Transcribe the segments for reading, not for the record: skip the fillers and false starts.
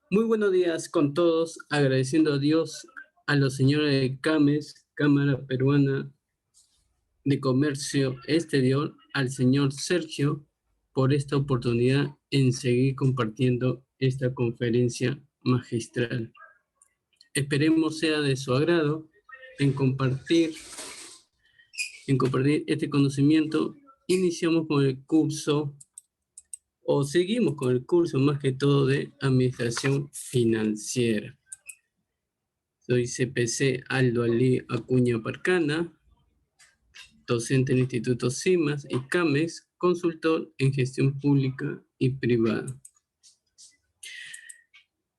Muy buenos días con todos, agradeciendo a Dios, a los señores de CAMES, Cámara Peruana de Comercio Exterior, al señor Sergio, por esta oportunidad en seguir compartiendo esta conferencia magistral. Esperemos sea de su agrado en compartir este conocimiento. Iniciamos con el curso, o seguimos con el curso más que todo de Administración Financiera. Soy CPC Aldo Ali Acuña Parcana, docente en el Instituto CIMAS y CAMEX, consultor en gestión pública y privada.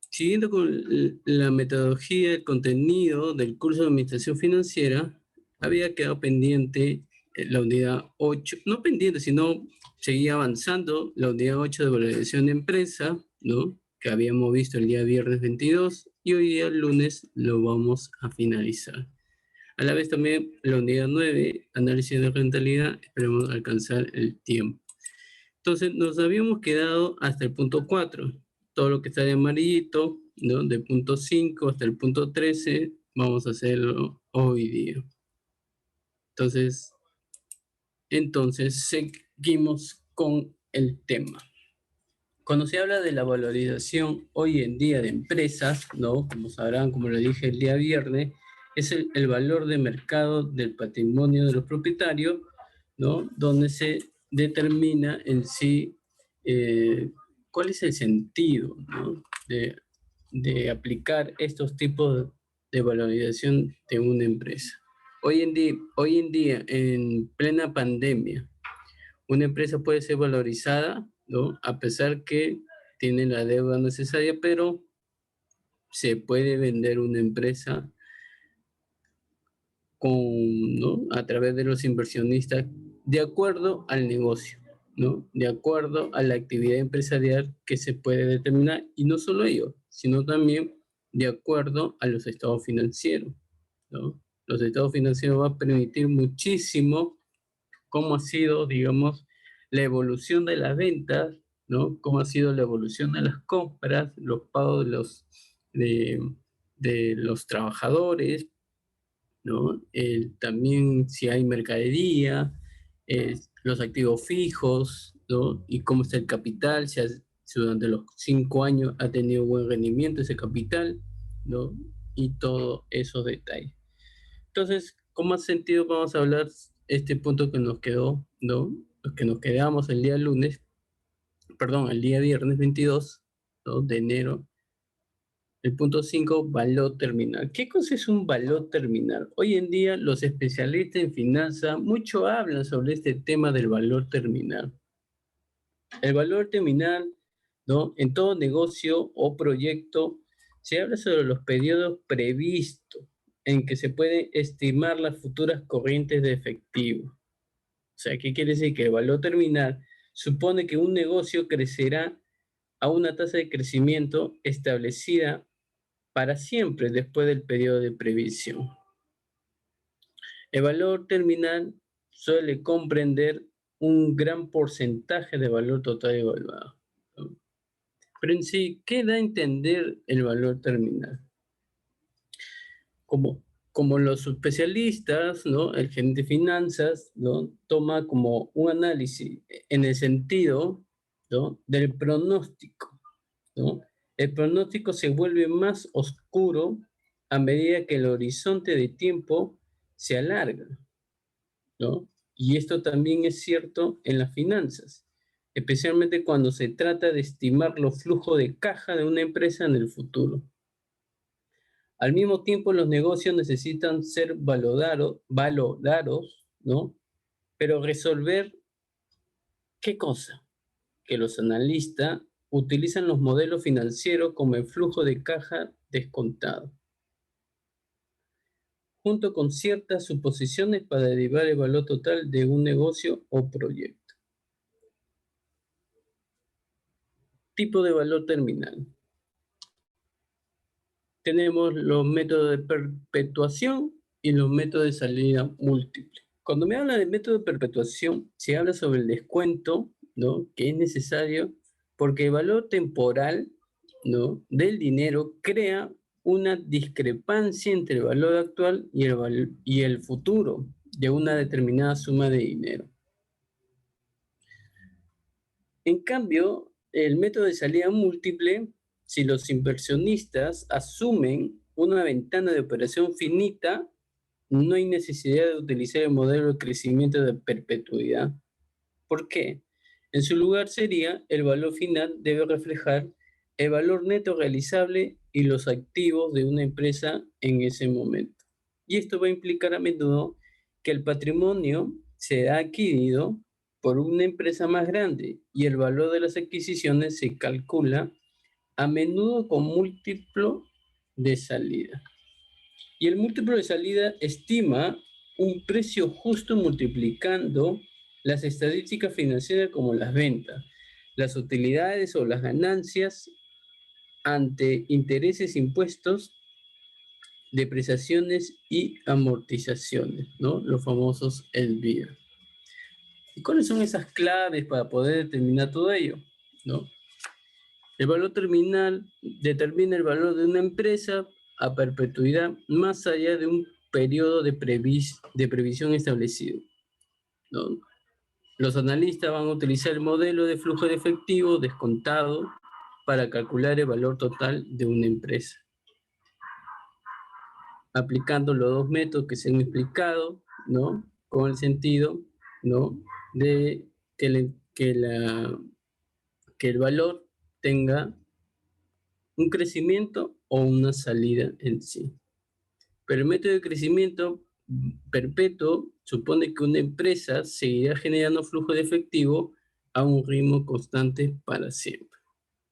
Siguiendo con la metodología, el contenido del curso de Administración Financiera, había quedado pendiente la unidad 8, no pendiente, sino seguía avanzando la unidad 8 de valorización de empresa, ¿no?, que habíamos visto el día viernes 22, y hoy día lunes lo vamos a finalizar. A la vez también la unidad 9, análisis de rentabilidad, esperemos alcanzar el tiempo. Entonces nos habíamos quedado hasta el punto 4, todo lo que está de amarillito, ¿no?, del punto 5 hasta el punto 13, vamos a hacerlo hoy día. Entonces seguimos con el tema. Cuando se habla de la valorización hoy en día de empresas, ¿no?, como sabrán, como lo dije el día viernes, es el valor de mercado del patrimonio de los propietarios, ¿no?, donde se determina en sí cuál es el sentido, ¿no?, de aplicar estos tipos de valorización de una empresa. Hoy en día, en plena pandemia, una empresa puede ser valorizada, ¿no?, a pesar que tiene la deuda necesaria, pero se puede vender una empresa ¿no?, a través de los inversionistas de acuerdo al negocio, ¿no?, de acuerdo a la actividad empresarial que se puede determinar, y no solo ello, sino también de acuerdo a los estados financieros, ¿no? Los estados financieros van a permitir muchísimo cómo ha sido, digamos, la evolución de las ventas, ¿no?, cómo ha sido la evolución de las compras, los pagos de los trabajadores, ¿no? También si hay mercadería, los activos fijos, ¿no?, y cómo está el capital, si durante los 5 años ha tenido buen rendimiento ese capital, ¿no?, y todos esos detalles. Entonces, con más sentido vamos a hablar este punto que nos quedó, ¿no?, que nos quedamos el día el día viernes 22, ¿no?, de enero. El punto 5, valor terminal. ¿Qué cosa es un valor terminal? Hoy en día los especialistas en finanzas mucho hablan sobre este tema del valor terminal. El valor terminal, ¿no?, en todo negocio o proyecto se habla sobre los periodos previstos en que se puede estimar las futuras corrientes de efectivo. O sea, ¿qué quiere decir? Que el valor terminal supone que un negocio crecerá a una tasa de crecimiento establecida para siempre después del periodo de previsión. El valor terminal suele comprender un gran porcentaje de valor total evaluado, ¿no? Pero en sí, ¿qué da a entender el valor terminal? Como los especialistas, ¿no?, el gerente de finanzas, ¿no?, toma como un análisis en el sentido, ¿no?, del pronóstico, ¿no? El pronóstico se vuelve más oscuro a medida que el horizonte de tiempo se alarga, ¿no? Y esto también es cierto en las finanzas, especialmente cuando se trata de estimar los flujos de caja de una empresa en el futuro. Al mismo tiempo, los negocios necesitan ser valorados, ¿no? Pero resolver, ¿qué cosa? Que los analistas utilizan los modelos financieros como el flujo de caja descontado, junto con ciertas suposiciones para derivar el valor total de un negocio o proyecto. Tipo de valor terminal. Tenemos los métodos de perpetuación y los métodos de salida múltiple. Cuando me habla de método de perpetuación, se habla sobre el descuento, ¿no?, que es necesario porque el valor temporal, ¿no?, del dinero crea una discrepancia entre el valor actual y el futuro de una determinada suma de dinero. En cambio, el método de salida múltiple, si los inversionistas asumen una ventana de operación finita, no hay necesidad de utilizar el modelo de crecimiento de perpetuidad. ¿Por qué? En su lugar sería el valor final debe reflejar el valor neto realizable y los activos de una empresa en ese momento. Y esto va a implicar a menudo que el patrimonio será adquirido por una empresa más grande y el valor de las adquisiciones se calcula a menudo con múltiplo de salida. Y el múltiplo de salida estima un precio justo multiplicando las estadísticas financieras como las ventas, las utilidades o las ganancias ante intereses, impuestos, depreciaciones y amortizaciones, ¿no? Los famosos ELVIR. ¿Y cuáles son esas claves para poder determinar todo ello? ¿No? El valor terminal determina el valor de una empresa a perpetuidad más allá de un periodo de previsión establecido, ¿no? Los analistas van a utilizar el modelo de flujo de efectivo descontado para calcular el valor total de una empresa, aplicando los dos métodos que se han explicado, ¿no? Con el sentido, ¿no?, de que el valor tenga un crecimiento o una salida en sí. Pero el método de crecimiento perpetuo supone que una empresa seguirá generando flujo de efectivo a un ritmo constante para siempre.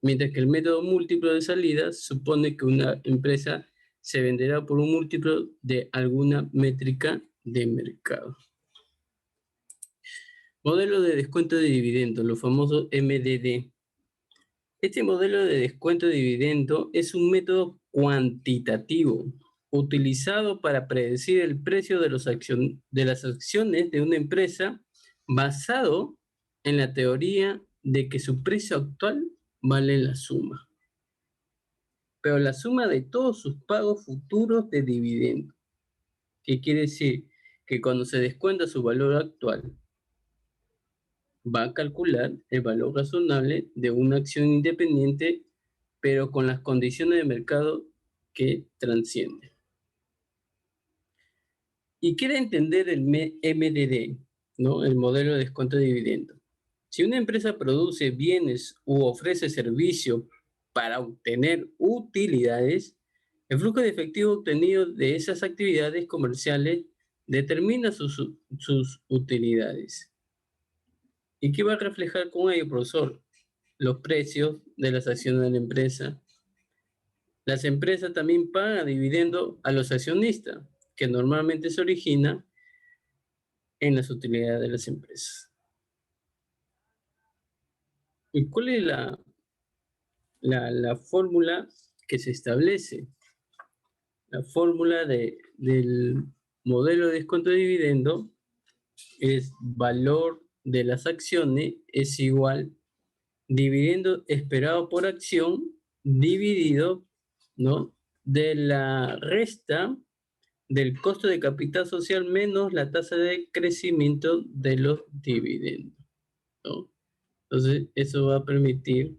Mientras que el método múltiplo de salidas supone que una empresa se venderá por un múltiplo de alguna métrica de mercado. Modelo de descuento de dividendos, los famosos MDD. Este modelo de descuento de dividendo es un método cuantitativo utilizado para predecir el precio de las acciones de una empresa basado en la teoría de que su precio actual vale la suma, pero la suma de todos sus pagos futuros de dividendo, que quiere decir que cuando se descuenta su valor actual, va a calcular el valor razonable de una acción independiente, pero con las condiciones de mercado que transciende. Y quiere entender el MDD, ¿no?, el modelo de descuento de dividendo. Si una empresa produce bienes u ofrece servicios para obtener utilidades, el flujo de efectivo obtenido de esas actividades comerciales determina sus utilidades. ¿Y qué va a reflejar con ello, profesor? Los precios de las acciones de la empresa. Las empresas también pagan dividendo a los accionistas, que normalmente se origina en las utilidades de las empresas. ¿Y cuál es la fórmula que se establece? La fórmula del modelo de descuento de dividendo es valor de las acciones es igual dividendo esperado por acción dividido, ¿no?, de la resta del costo de capital social menos la tasa de crecimiento de los dividendos, ¿no? Entonces, eso va a permitir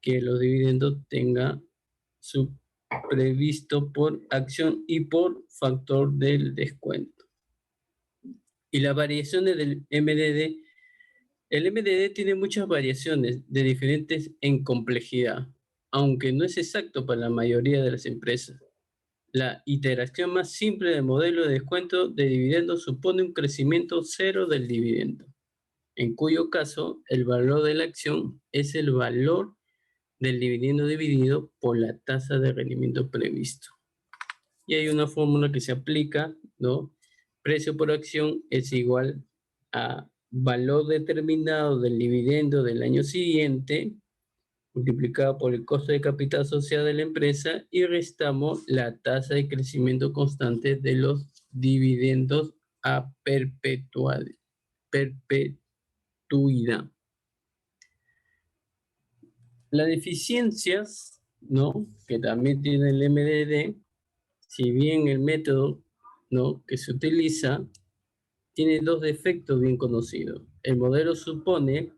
que los dividendos tengan su previsto por acción y por factor del descuento. Y las variaciones del MDD. El MDD tiene muchas variaciones de diferentes en complejidad, aunque no es exacto para la mayoría de las empresas. La iteración más simple del modelo de descuento de dividendos supone un crecimiento cero del dividendo, en cuyo caso el valor de la acción es el valor del dividendo dividido por la tasa de rendimiento previsto. Y hay una fórmula que se aplica, ¿no? Precio por acción es igual a valor determinado del dividendo del año siguiente multiplicado por el costo de capital social de la empresa y restamos la tasa de crecimiento constante de los dividendos a perpetuidad. Las deficiencias, ¿no?, que también tiene el MDD, si bien el método, ¿no?, que se utiliza tiene dos defectos bien conocidos. El modelo supone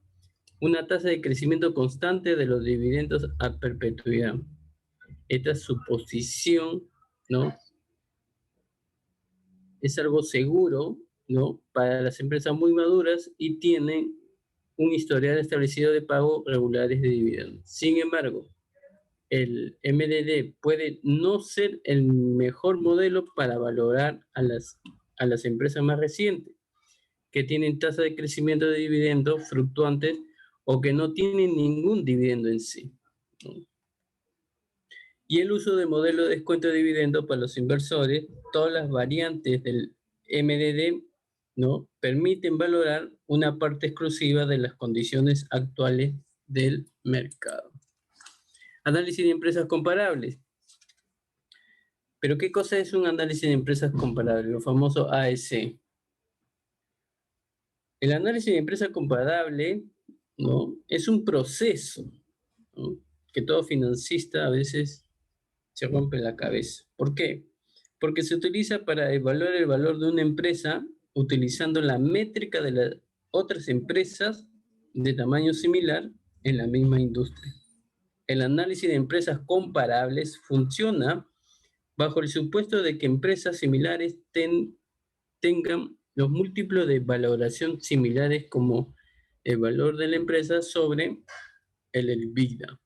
una tasa de crecimiento constante de los dividendos a perpetuidad. Esta suposición, ¿no?, es algo seguro, ¿no?, para las empresas muy maduras y tienen un historial establecido de pago regulares de dividendos. Sin embargo, el MDD puede no ser el mejor modelo para valorar a las empresas más recientes, que tienen tasas de crecimiento de dividendos fluctuantes o que no tienen ningún dividendo en sí, ¿no? Y el uso de modelo de descuento de dividendos para los inversores, todas las variantes del MDD, ¿no?, permiten valorar una parte exclusiva de las condiciones actuales del mercado. Análisis de empresas comparables. ¿Pero qué cosa es un análisis de empresas comparables? Lo famoso AEC. El análisis de empresa comparable, ¿no?, es un proceso, ¿no?, que todo financista a veces se rompe la cabeza. ¿Por qué? Porque se utiliza para evaluar el valor de una empresa utilizando la métrica de las otras empresas de tamaño similar en la misma industria. El análisis de empresas comparables funciona bajo el supuesto de que empresas similares tengan los múltiplos de valoración similares como el valor de la empresa sobre el EBITDA.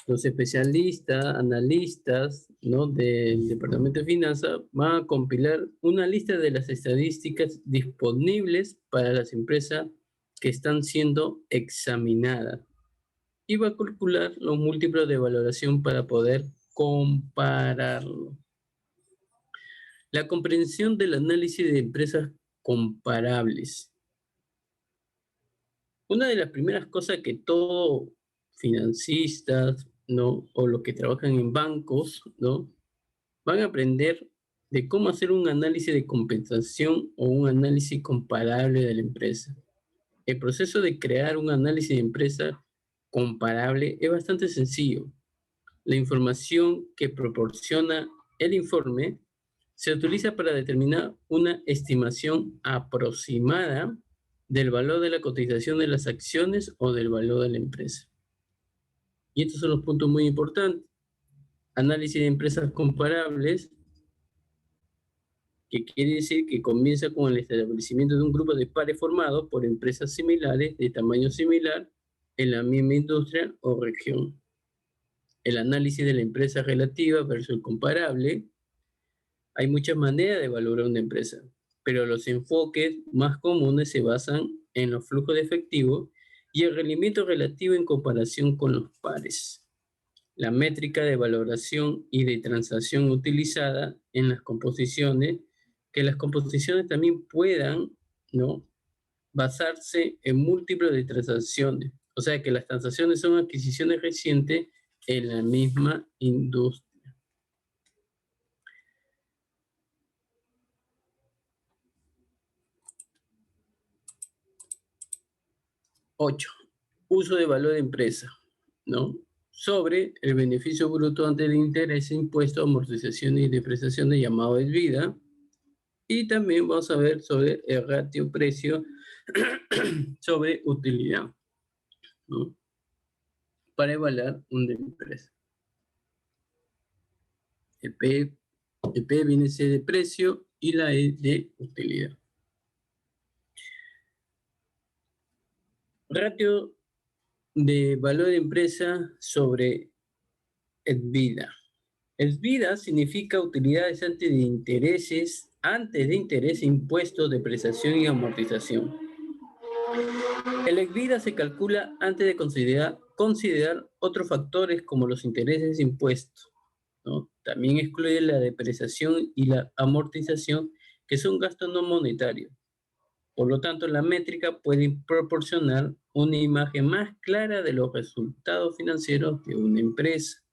Los especialistas, analistas, ¿no?, del Departamento de Finanzas van a compilar una lista de las estadísticas disponibles para las empresas que están siendo examinadas y va a calcular los múltiplos de valoración para poder compararlo. La comprensión del análisis de empresas comparables. Una de las primeras cosas que todo financistas, ¿no?, o los que trabajan en bancos, ¿no?, van a aprender de cómo hacer un análisis de compensación o un análisis comparable de la empresa. El proceso de crear un análisis de empresa comparable es bastante sencillo. La información que proporciona el informe se utiliza para determinar una estimación aproximada del valor de la cotización de las acciones o del valor de la empresa. Y estos son los puntos muy importantes. Análisis de empresas comparables, que quiere decir que comienza con el establecimiento de un grupo de pares formados por empresas similares de tamaño similar en la misma industria o región. El análisis de la empresa relativa versus el comparable. Hay muchas maneras de valorar una empresa, pero los enfoques más comunes se basan en los flujos de efectivo y el rendimiento relativo en comparación con los pares. La métrica de valoración y de transacción utilizada en las composiciones, que las composiciones también puedan, ¿no?, basarse en múltiplos de transacciones. O sea que las transacciones son adquisiciones recientes en la misma industria. 8. Uso de valor de empresa, ¿no?, sobre el beneficio bruto antes de interés, impuesto, amortización y depreciación de llamado de vida. Y también vamos a ver sobre el ratio precio sobre utilidad, ¿no?, para evaluar una empresa. El P viene a ser de precio y la E de utilidad. Ratio de valor de empresa sobre EBITDA. EBITDA significa utilidades antes de interés, impuestos, depreciación y amortización. El EBITDA se calcula antes de considerar otros factores como los intereses e impuestos, ¿no? También excluye la depreciación y la amortización, que son gastos no monetarios. Por lo tanto, la métrica puede proporcionar una imagen más clara de los resultados financieros de una empresa.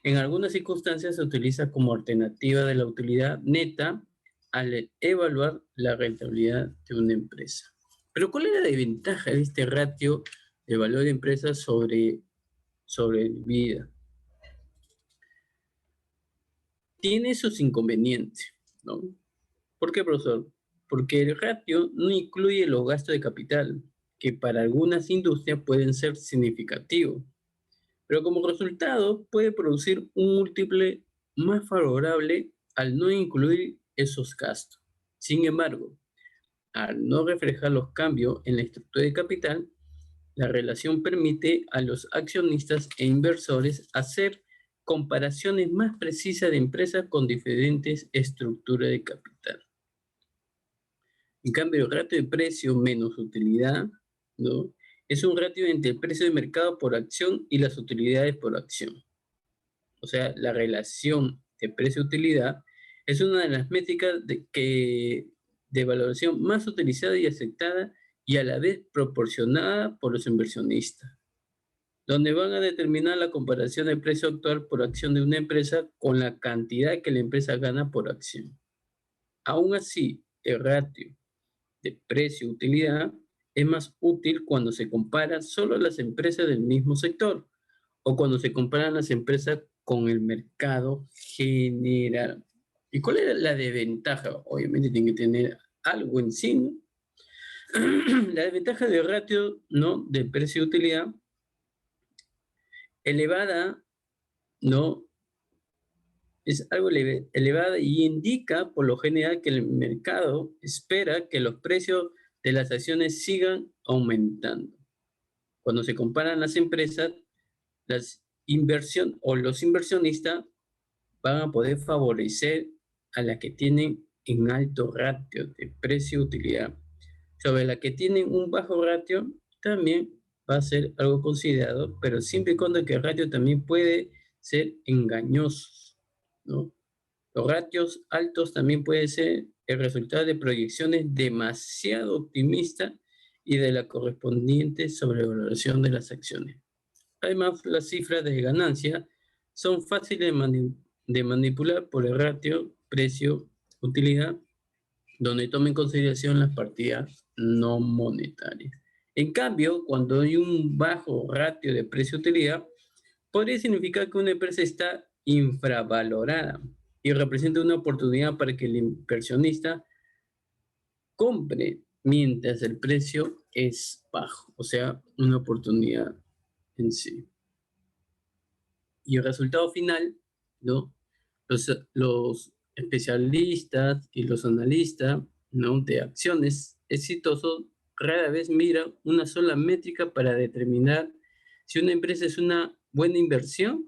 En algunas circunstancias se utiliza como alternativa de la utilidad neta al evaluar la rentabilidad de una empresa. Pero ¿cuál es la desventaja de este ratio el valor de empresa sobre vida. Tiene sus inconvenientes, ¿no? ¿Por qué, profesor? Porque el ratio no incluye los gastos de capital, que para algunas industrias pueden ser significativos, pero como resultado puede producir un múltiple más favorable al no incluir esos gastos. Sin embargo, al no reflejar los cambios en la estructura de capital, la relación permite a los accionistas e inversores hacer comparaciones más precisas de empresas con diferentes estructuras de capital. En cambio, el ratio de precio menos utilidad, ¿no? Es un ratio entre el precio de mercado por acción y las utilidades por acción. O sea, la relación de precio-utilidad es una de las métricas de valoración más utilizada y aceptada y a la vez proporcionada por los inversionistas, donde van a determinar la comparación del precio actual por acción de una empresa con la cantidad que la empresa gana por acción. Aún así, el ratio de precio-utilidad es más útil cuando se compara solo las empresas del mismo sector o cuando se comparan las empresas con el mercado general. ¿Y cuál es la desventaja? Obviamente tiene que tener algo en sí, ¿no? La desventaja del ratio, ¿no?, de precio-utilidad elevada, ¿no? Es algo elevada y indica por lo general que el mercado espera que los precios de las acciones sigan aumentando. Cuando se comparan las empresas, los inversionistas van a poder favorecer a las que tienen en alto ratio de precio-utilidad. Sobre las que tienen un bajo ratio, también va a ser algo considerado, pero siempre y cuando que el ratio también puede ser engañoso, ¿no? Los ratios altos también pueden ser el resultado de proyecciones demasiado optimistas y de la correspondiente sobrevaloración de las acciones. Además, las cifras de ganancia son fáciles de manipular por el ratio precio-utilidad, donde toma en consideración las partidas no monetarias. En cambio, cuando hay un bajo ratio de precio-utilidad, podría significar que una empresa está infravalorada y representa una oportunidad para que el inversionista compre mientras el precio es bajo, o sea, una oportunidad en sí. Y el resultado final, ¿no? Los especialistas y los analistas, ¿no?, de acciones exitosos rara vez miran una sola métrica para determinar si una empresa es una buena inversión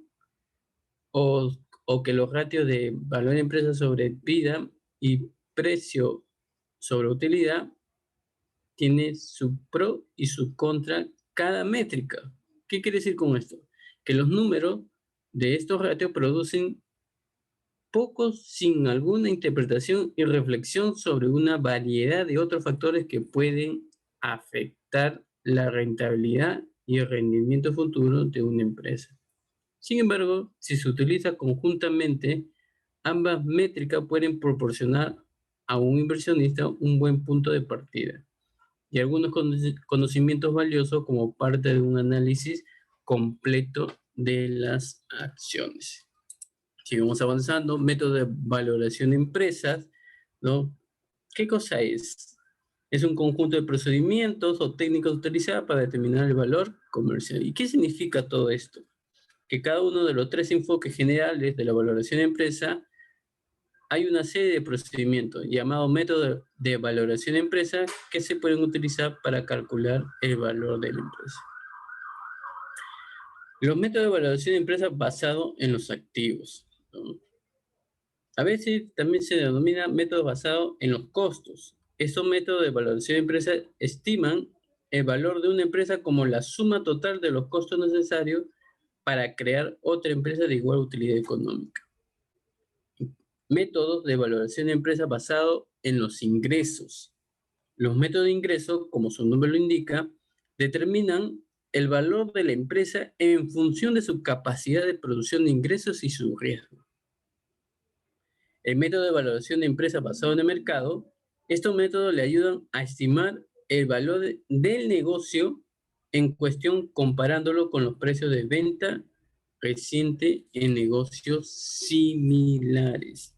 o, o que los ratios de valor de empresa sobre vida y precio sobre utilidad tiene su pro y su contra cada métrica. ¿Qué quiere decir con esto? Que los números de estos ratios producen pocos sin alguna interpretación y reflexión sobre una variedad de otros factores que pueden afectar la rentabilidad y el rendimiento futuro de una empresa. Sin embargo, si se utiliza conjuntamente, ambas métricas pueden proporcionar a un inversionista un buen punto de partida y algunos conocimientos valiosos como parte de un análisis completo de las acciones. Seguimos avanzando, método de valoración de empresas, ¿no? ¿Qué cosa es? Es un conjunto de procedimientos o técnicas utilizadas para determinar el valor comercial. ¿Y qué significa todo esto? Que cada uno de los tres enfoques generales de la valoración de empresa hay una serie de procedimientos llamados métodos de valoración de empresa que se pueden utilizar para calcular el valor de la empresa. Los métodos de valoración de empresa basados en los activos, ¿no? A veces también se denomina método basado en los costos. Estos métodos de valoración de empresa estiman el valor de una empresa como la suma total de los costos necesarios para crear otra empresa de igual utilidad económica. Métodos de valoración de empresa basados en los ingresos. Los métodos de ingreso, como su nombre lo indica, determinan el valor de la empresa en función de su capacidad de producción de ingresos y su riesgo. El método de valoración de empresa basado en el mercado, estos métodos le ayudan a estimar el valor del negocio en cuestión comparándolo con los precios de venta reciente en negocios similares.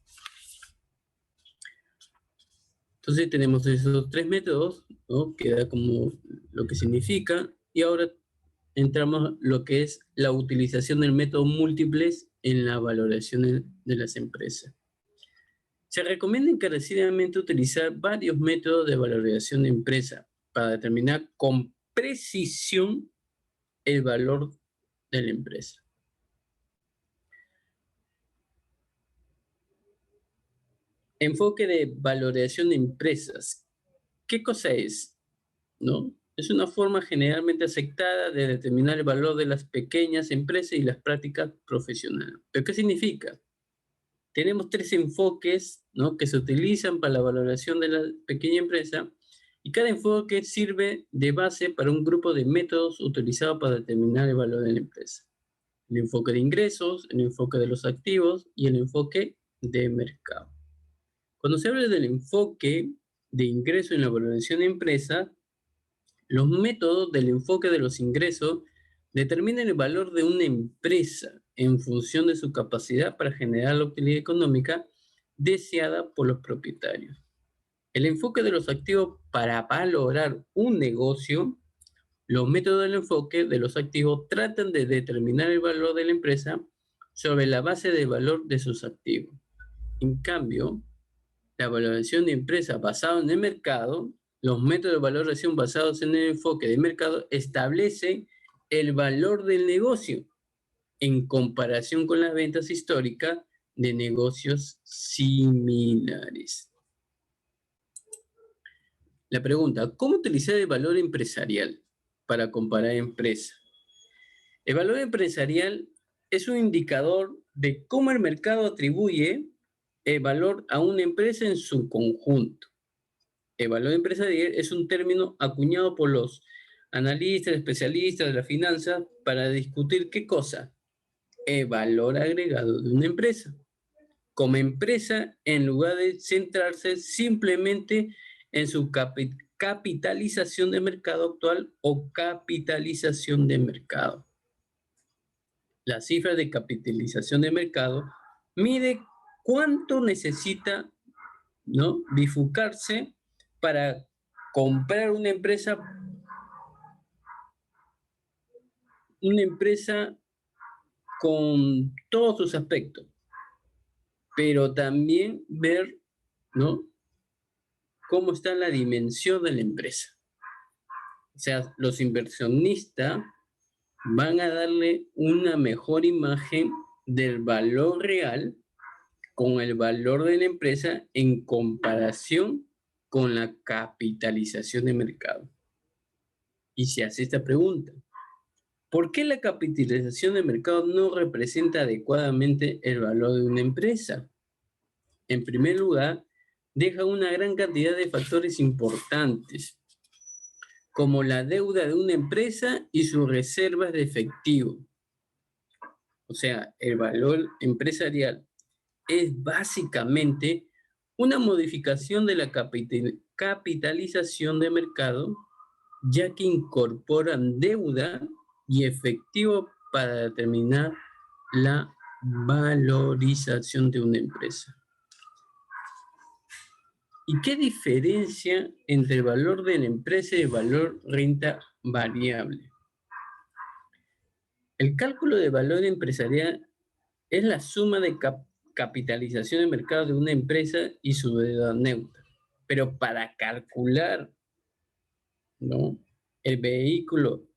Entonces tenemos esos tres métodos, ¿no? Que da como lo que significa, y ahora entramos a lo que es la utilización del método múltiples en la valoración de las empresas. Se recomienda encarecidamente utilizar varios métodos de valoración de empresa para determinar con precisión el valor de la empresa. Enfoque de valoración de empresas. ¿Qué cosa es? ¿No? Es una forma generalmente aceptada de determinar el valor de las pequeñas empresas y las prácticas profesionales. ¿Pero qué significa? Tenemos tres enfoques, ¿no? Que se utilizan para la valoración de la pequeña empresa, y cada enfoque sirve de base para un grupo de métodos utilizados para determinar el valor de la empresa. El enfoque de ingresos, el enfoque de los activos y el enfoque de mercado. Cuando se habla del enfoque de ingreso en la valoración de empresa, los métodos del enfoque de los ingresos determinan el valor de una empresa en función de su capacidad para generar la utilidad económica deseada por los propietarios. El enfoque de los activos para valorar un negocio, los métodos del enfoque de los activos tratan de determinar el valor de la empresa sobre la base del valor de sus activos. En cambio, la valoración de empresas basada en el mercado, los métodos de valoración basados en el enfoque de mercado establecen el valor del negocio en comparación con las ventas históricas de negocios similares. La pregunta, ¿cómo utilizar el valor empresarial para comparar empresas? El valor empresarial es un indicador de cómo el mercado atribuye el valor a una empresa en su conjunto. El valor empresarial es un término acuñado por los analistas, especialistas de la finanza para discutir ¿qué cosa? El valor agregado de una empresa. Como empresa, en lugar de centrarse simplemente en su capitalización de mercado actual o capitalización de mercado. La cifra de capitalización de mercado mide cuánto necesita, ¿no?, bifurcarse para comprar una empresa con todos sus aspectos, pero también ver, ¿no?, cómo está la dimensión de la empresa. O sea, los inversionistas van a darle una mejor imagen del valor real con el valor de la empresa en comparación con la capitalización de mercado. Y se hace esta pregunta: ¿por qué la capitalización de mercado no representa adecuadamente el valor de una empresa? En primer lugar, deja una gran cantidad de factores importantes, como la deuda de una empresa y sus reservas de efectivo. O sea, el valor empresarial es básicamente una modificación de la capitalización de mercado, ya que incorporan deuda y efectivo para determinar la valorización de una empresa. ¿Y qué diferencia entre el valor de la empresa y el valor renta variable? El cálculo de valor empresarial es la suma de capitalización de mercado de una empresa y su deuda neutra. Pero para calcular, ¿no?, el vehículo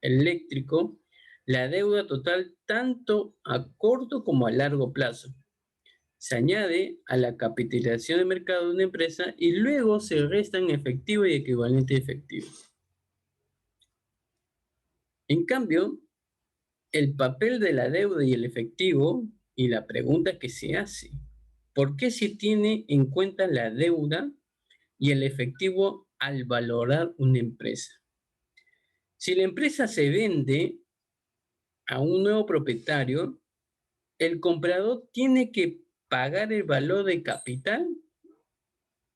eléctrico, la deuda total tanto a corto como a largo plazo se añade a la capitalización de mercado de una empresa y luego se restan efectivo y equivalente efectivo. En cambio, el papel de la deuda y el efectivo, y la pregunta que se hace: ¿por qué se tiene en cuenta la deuda y el efectivo al valorar una empresa? Si la empresa se vende a un nuevo propietario, el comprador tiene que pagar el valor de capital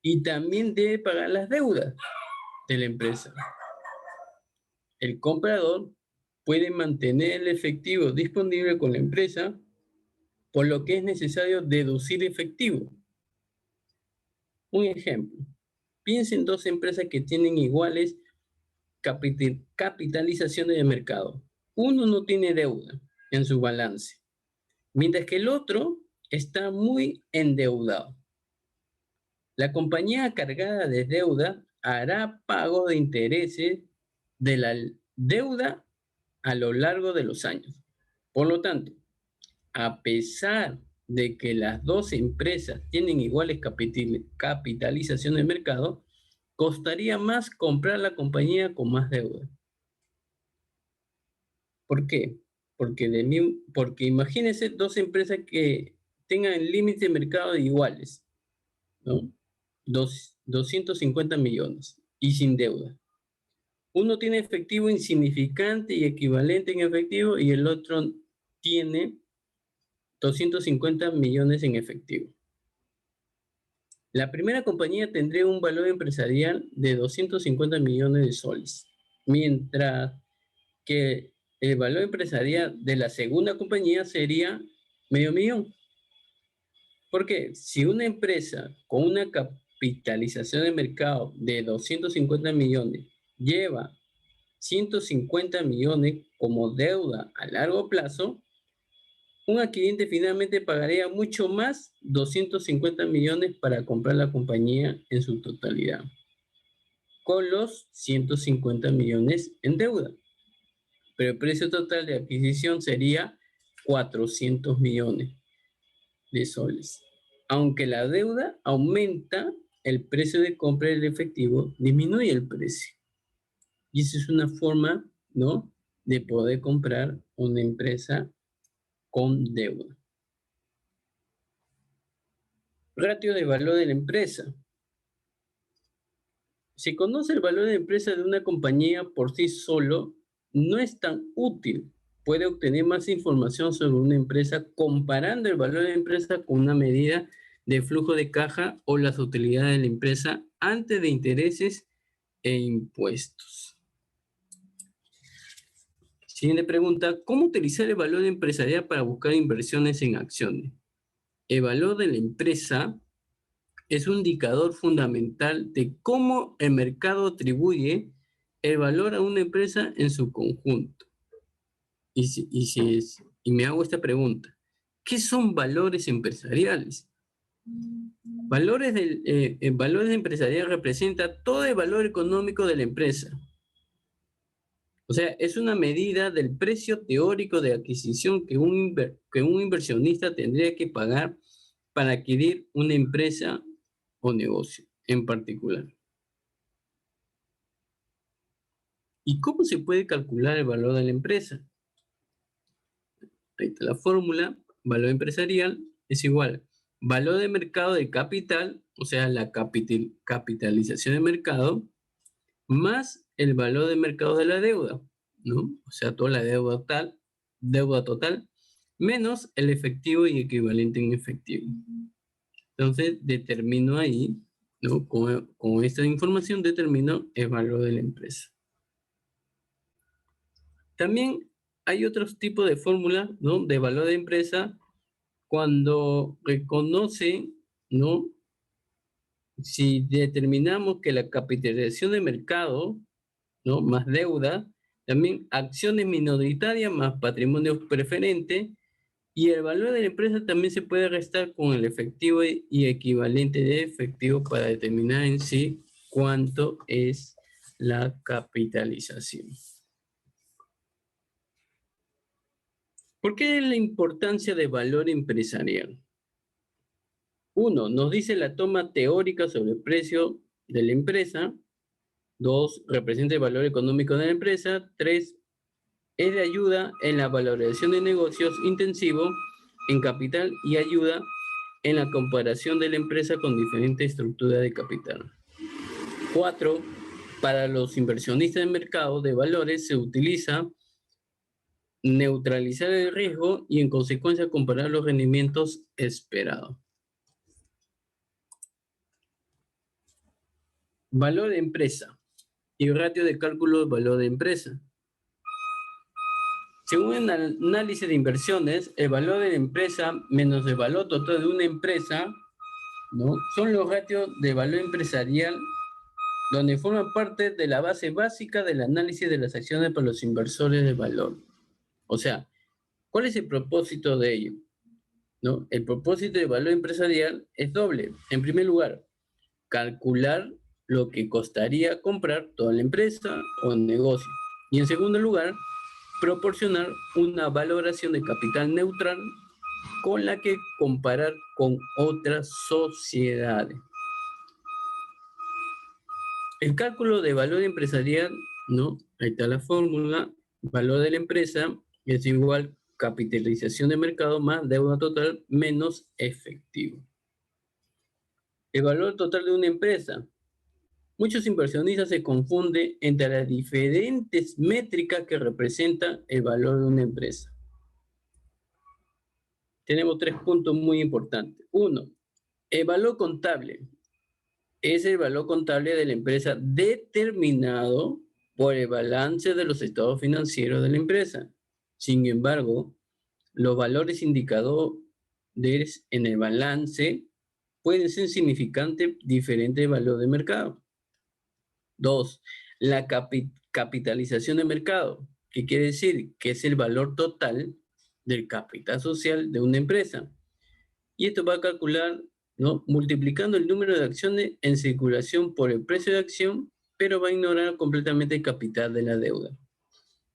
y también debe pagar las deudas de la empresa. el comprador puede mantener el efectivo disponible con la empresa, por lo que es necesario deducir efectivo. Un ejemplo, piensa en dos empresas que tienen iguales capitalizaciones de mercado. Uno no tiene deuda en su balance, mientras que el otro está muy endeudado. La compañía cargada de deuda hará pago de intereses de la deuda a lo largo de los años. Por lo tanto, a pesar de que las dos empresas tienen iguales capitalizaciones de mercado, costaría más comprar la compañía con más deuda. ¿Por qué? Porque imagínense dos empresas que tengan límites de mercado iguales, ¿no? 250 millones y sin deuda. Uno tiene efectivo insignificante y equivalente en efectivo y el otro tiene 250 millones en efectivo. La primera compañía tendría un valor empresarial de 250 millones de soles, mientras que el valor empresarial de la segunda compañía sería medio millón. Porque si una empresa con una capitalización de mercado de 250 millones lleva 150 millones como deuda a largo plazo, un adquirente finalmente pagaría mucho más 250 millones para comprar la compañía en su totalidad, con los 150 millones en deuda. Pero el precio total de adquisición sería 400 millones de soles. Aunque la deuda aumenta, el precio de compra del efectivo disminuye el precio. Y esa es una forma, ¿no?, de poder comprar una empresa con deuda. Ratio de valor de la empresa. Si conoce el valor de la empresa de una compañía por sí solo, no es tan útil. Puede obtener más información sobre una empresa comparando el valor de la empresa con una medida de flujo de caja o las utilidades de la empresa antes de intereses e impuestos. Siguiente pregunta, ¿cómo utilizar el valor empresarial para buscar inversiones en acciones? El valor de la empresa es un indicador fundamental de cómo el mercado atribuye el valor a una empresa en su conjunto. Y me hago esta pregunta, ¿qué son valores empresariales? Valores empresariales representa todo el valor económico de la empresa. O sea, es una medida del precio teórico de adquisición que un inversionista tendría que pagar para adquirir una empresa o negocio en particular. ¿Y cómo se puede calcular el valor de la empresa? Ahí está la fórmula, valor empresarial es igual valor de mercado de capital, o sea, la capitalización de mercado, más el valor de mercado de la deuda, ¿no? O sea, toda la deuda total, menos el efectivo y equivalente en efectivo. Entonces, determino ahí, ¿no? Con esta información determino el valor de la empresa. También hay otros tipos de fórmulas, ¿no?, de valor de empresa cuando reconoce, ¿no? Si determinamos que la capitalización de mercado, ¿no?, más deuda, también acciones minoritarias más patrimonio preferente, y el valor de la empresa también se puede restar con el efectivo y equivalente de efectivo para determinar en sí cuánto es la capitalización. ¿Por qué es la importancia de valor empresarial? Uno, nos dice la toma teórica sobre el precio de la empresa. Dos, representa el valor económico de la empresa. Tres, es de ayuda en la valoración de negocios intensivo en capital y ayuda en la comparación de la empresa con diferentes estructuras de capital. Cuatro, para los inversionistas en mercado de valores se utiliza neutralizar el riesgo y en consecuencia comparar los rendimientos esperados. Valor de empresa y ratio de cálculo del valor de empresa. Según el análisis de inversiones, el valor de la empresa menos el valor total de una empresa, ¿no?, son los ratios de valor empresarial donde forman parte de la base básica del análisis de las acciones para los inversores de valor. O sea, ¿cuál es el propósito de ello? ¿No? El propósito de valor empresarial es doble. En primer lugar, calcular lo que costaría comprar toda la empresa o negocio. Y en segundo lugar, proporcionar una valoración de capital neutral con la que comparar con otras sociedades. El cálculo de valor empresarial, ¿no? Ahí está la fórmula. Valor de la empresa es igual capitalización de mercado más deuda total menos efectivo. El valor total de una empresa. Muchos inversionistas se confunden entre las diferentes métricas que representan el valor de una empresa. Tenemos 3 puntos muy importantes. 1, el valor contable. Es el valor contable de la empresa determinado por el balance de los estados financieros de la empresa. Sin embargo, los valores indicadores en el balance pueden ser significantes diferentes del valor de mercado. 2, la capitalización de mercado, que quiere decir que es el valor total del capital social de una empresa. Y esto va a calcular, ¿no?, multiplicando el número de acciones en circulación por el precio de acción, pero va a ignorar completamente el capital de la deuda.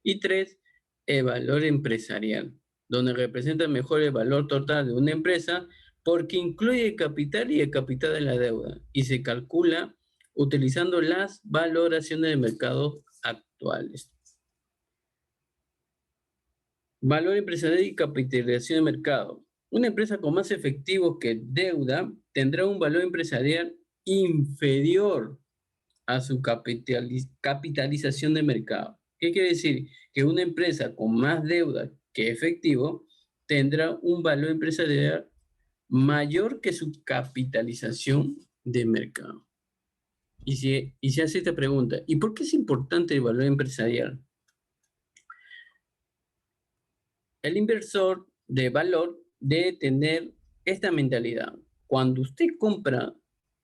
Y 3, el valor empresarial, donde representa mejor el valor total de una empresa porque incluye el capital y el capital de la deuda y se calcula utilizando las valoraciones de mercado actuales. Valor empresarial y capitalización de mercado. Una empresa con más efectivo que deuda tendrá un valor empresarial inferior a su capitalización de mercado. ¿Qué quiere decir? Que una empresa con más deuda que efectivo tendrá un valor empresarial mayor que su capitalización de mercado. Y se hace esta pregunta, ¿y por qué es importante el valor empresarial? El inversor de valor debe tener esta mentalidad. Cuando usted compra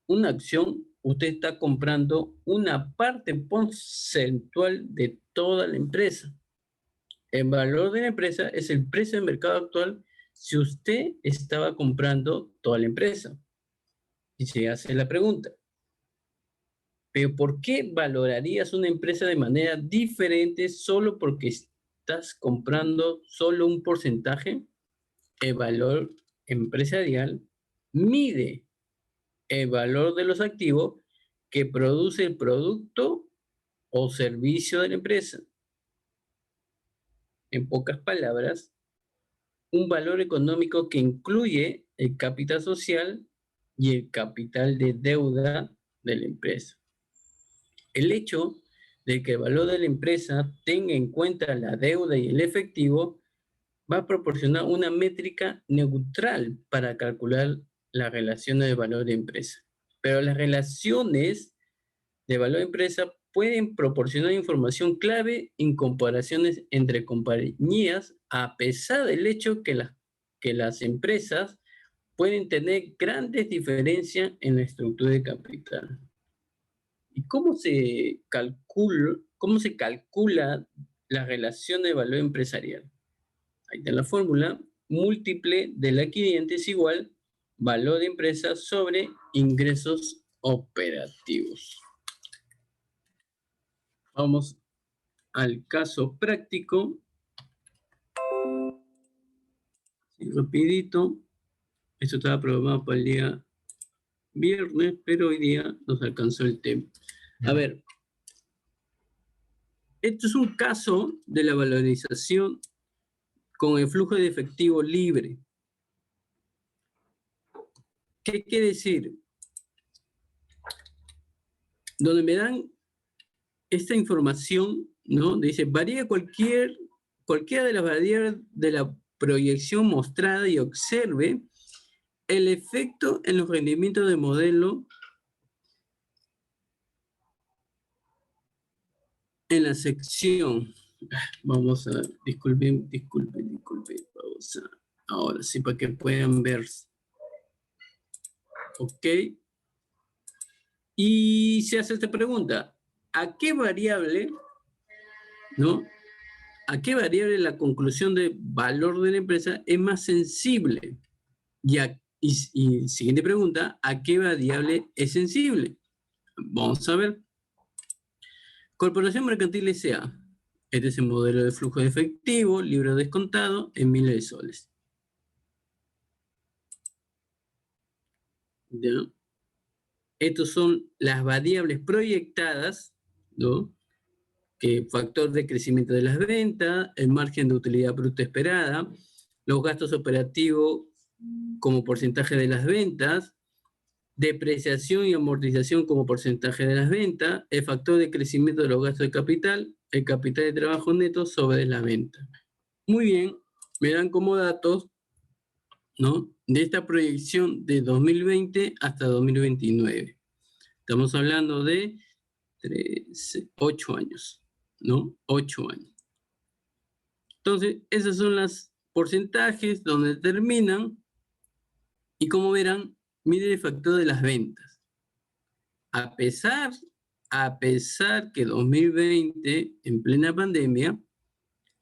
una acción, usted está comprando una parte porcentual de toda la empresa. El valor de la empresa es el precio de mercado actual si usted estaba comprando toda la empresa. Y se hace la pregunta, ¿pero por qué valorarías una empresa de manera diferente solo porque estás comprando solo un porcentaje? El valor empresarial mide el valor de los activos que produce el producto o servicio de la empresa. En pocas palabras, un valor económico que incluye el capital social y el capital de deuda de la empresa. El hecho de que el valor de la empresa tenga en cuenta la deuda y el efectivo va a proporcionar una métrica neutral para calcular las relaciones de valor de empresa. Pero las relaciones de valor de empresa pueden proporcionar información clave en comparaciones entre compañías, a pesar del hecho que las empresas pueden tener grandes diferencias en la estructura de capital. ¿Y cómo se calcula la relación de valor empresarial? Ahí está la fórmula. Múltiple de la 500 es igual valor de empresa sobre ingresos operativos. Vamos al caso práctico. Sí, rapidito. Esto estaba programado para el día viernes, pero hoy día nos alcanzó el tiempo. A ver, esto es un caso de la valorización con el flujo de efectivo libre. ¿Qué quiere decir? Donde me dan esta información, ¿no? Dice, varía cualquiera de las variables de la proyección mostrada y observe el efecto en los rendimientos del modelo en la sección. Vamos a, disculpen, vamos a, ahora sí, para que puedan ver. Ok. Y se hace esta pregunta, ¿a qué variable, no? ¿A qué variable la conclusión de valor de la empresa es más sensible? Y siguiente pregunta, ¿a qué variable es sensible? Vamos a ver. Corporación Mercantil S.A. Este es el modelo de flujo de efectivo, libro descontado en miles de soles. ¿Ya? Estos son las variables proyectadas, ¿no? Que factor de crecimiento de las ventas, el margen de utilidad bruta esperada, los gastos operativos como porcentaje de las ventas, depreciación y amortización como porcentaje de las ventas, el factor de crecimiento de los gastos de capital, el capital de trabajo neto sobre la venta. Muy bien, me dan como datos, ¿no? De esta proyección de 2020 hasta 2029. Estamos hablando de 8 años, ¿no? 8 años. Entonces, esos son los porcentajes donde terminan y como verán, mide el factor de las ventas. A pesar que 2020, en plena pandemia,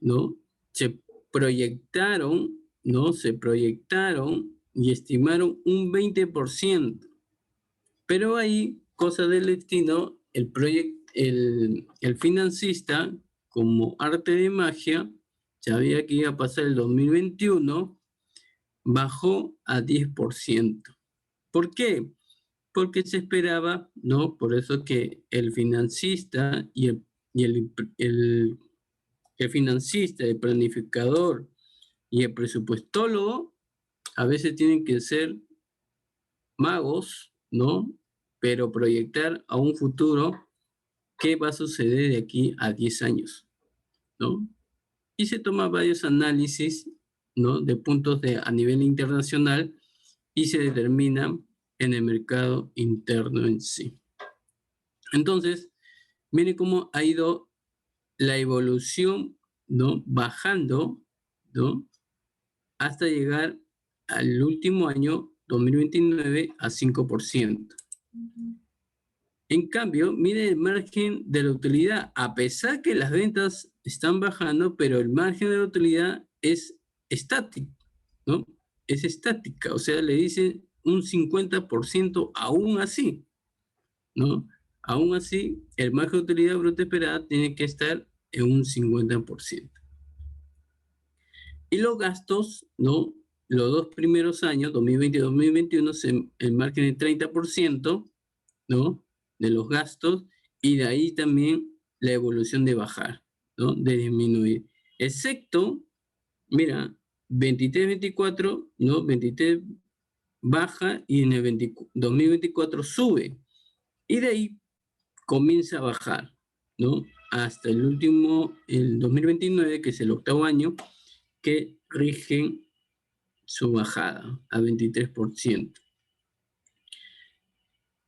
¿no? Se proyectaron, ¿no? Se proyectaron y estimaron un 20%. Pero ahí, cosa del destino, el financista, como arte de magia, sabía que iba a pasar el 2021, bajó a 10%. ¿Por qué? Porque se esperaba, ¿no? Por eso que el financista y el financista, el planificador y el presupuestólogo a veces tienen que ser magos, ¿no? Pero proyectar a un futuro qué va a suceder de aquí a 10 años, ¿no? Y se toma varios análisis, ¿no? De puntos a nivel internacional y se determina en el mercado interno en sí. Entonces, miren cómo ha ido la evolución, ¿no? Bajando, ¿no? Hasta llegar al último año, 2029, a 5%. En cambio, miren el margen de la utilidad. A pesar que las ventas están bajando, pero el margen de la utilidad es estático, ¿no? Es estática, o sea, le dicen un 50% aún así, ¿no? Aún así, el margen de utilidad bruta esperada tiene que estar en un 50%. Y los gastos, ¿no? Los dos primeros años, 2020 y 2021, el margen de 30%, ¿no? De los gastos, y de ahí también la evolución de bajar, ¿no? De disminuir. Excepto, mira, 23-24, ¿no? 23 baja y en el 2024 sube. Y de ahí comienza a bajar, ¿no? Hasta el último, el 2029, que es el octavo año, que rigen su bajada a 23%.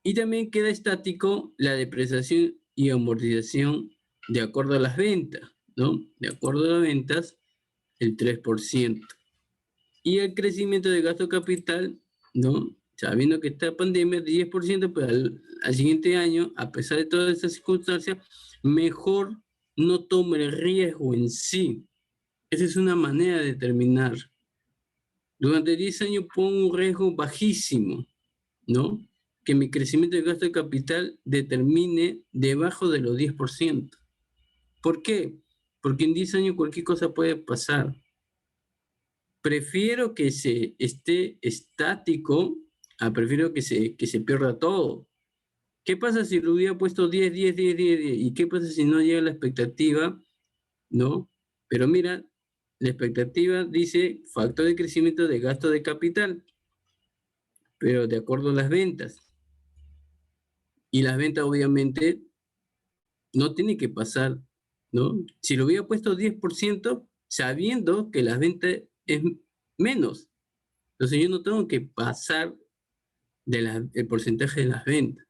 Y también queda estático la depreciación y amortización de acuerdo a las ventas, ¿no? De acuerdo a las ventas, el 3%. Y el crecimiento de gasto capital, ¿no? Sabiendo que esta pandemia es de 10%, pero al siguiente año, a pesar de todas estas circunstancias, mejor no tome el riesgo en sí. Esa es una manera de determinar. Durante 10 años pongo un riesgo bajísimo, ¿no? Que mi crecimiento de gasto de capital determine debajo de los 10%. ¿Por qué? Porque en 10 años cualquier cosa puede pasar. Prefiero que se esté estático prefiero que se pierda todo. ¿Qué pasa si lo hubiera puesto 10, 10, 10, 10, 10? ¿Y qué pasa si no llega a la expectativa? ¿No? Pero mira, la expectativa dice factor de crecimiento de gasto de capital, pero de acuerdo a las ventas. Y las ventas obviamente no tienen que pasar, ¿no? Si lo hubiera puesto 10%, sabiendo que las ventas es menos. Entonces yo no tengo que pasar el porcentaje de las ventas.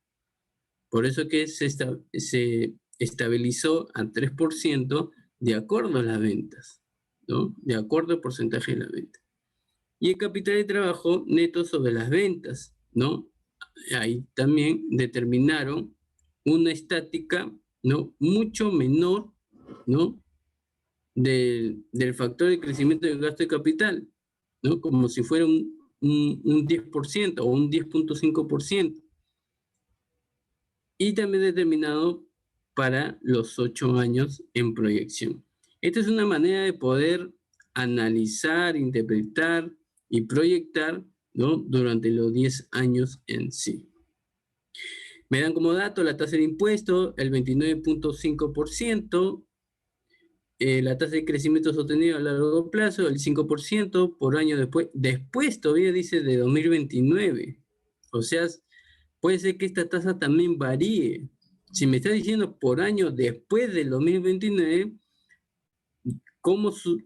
Por eso que se estabilizó a 3%, de acuerdo a las ventas, ¿no? De acuerdo al porcentaje de las ventas. Y el capital de trabajo neto sobre las ventas, ¿no? Ahí también determinaron una estática, ¿no? Mucho menor, ¿no? Del factor de crecimiento del gasto de capital, ¿no? Como si fuera un 10% o un 10,5%. Y también determinado para los 8 años en proyección. Esta es una manera de poder analizar, interpretar y proyectar, ¿no? Durante los 10 años en sí. Me dan como dato la tasa de impuesto, el 29,5%, la tasa de crecimiento sostenido a largo plazo, el 5% por año después todavía dice de 2029. O sea, puede ser que esta tasa también varíe. Si me está diciendo por año después del 2029,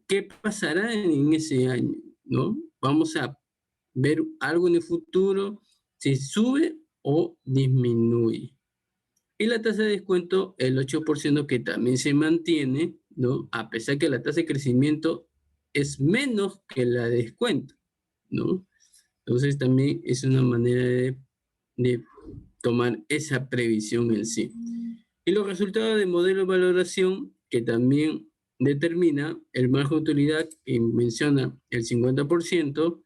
¿qué pasará en ese año? ¿No? Vamos a ver algo en el futuro, si sube o disminuye. Y la tasa de descuento, el 8% que también se mantiene, ¿no? A pesar que la tasa de crecimiento es menos que la de descuento, ¿no? Entonces también es una manera de tomar esa previsión en sí. Y los resultados del modelo de valoración, que también determina el margen de utilidad, que menciona el 50%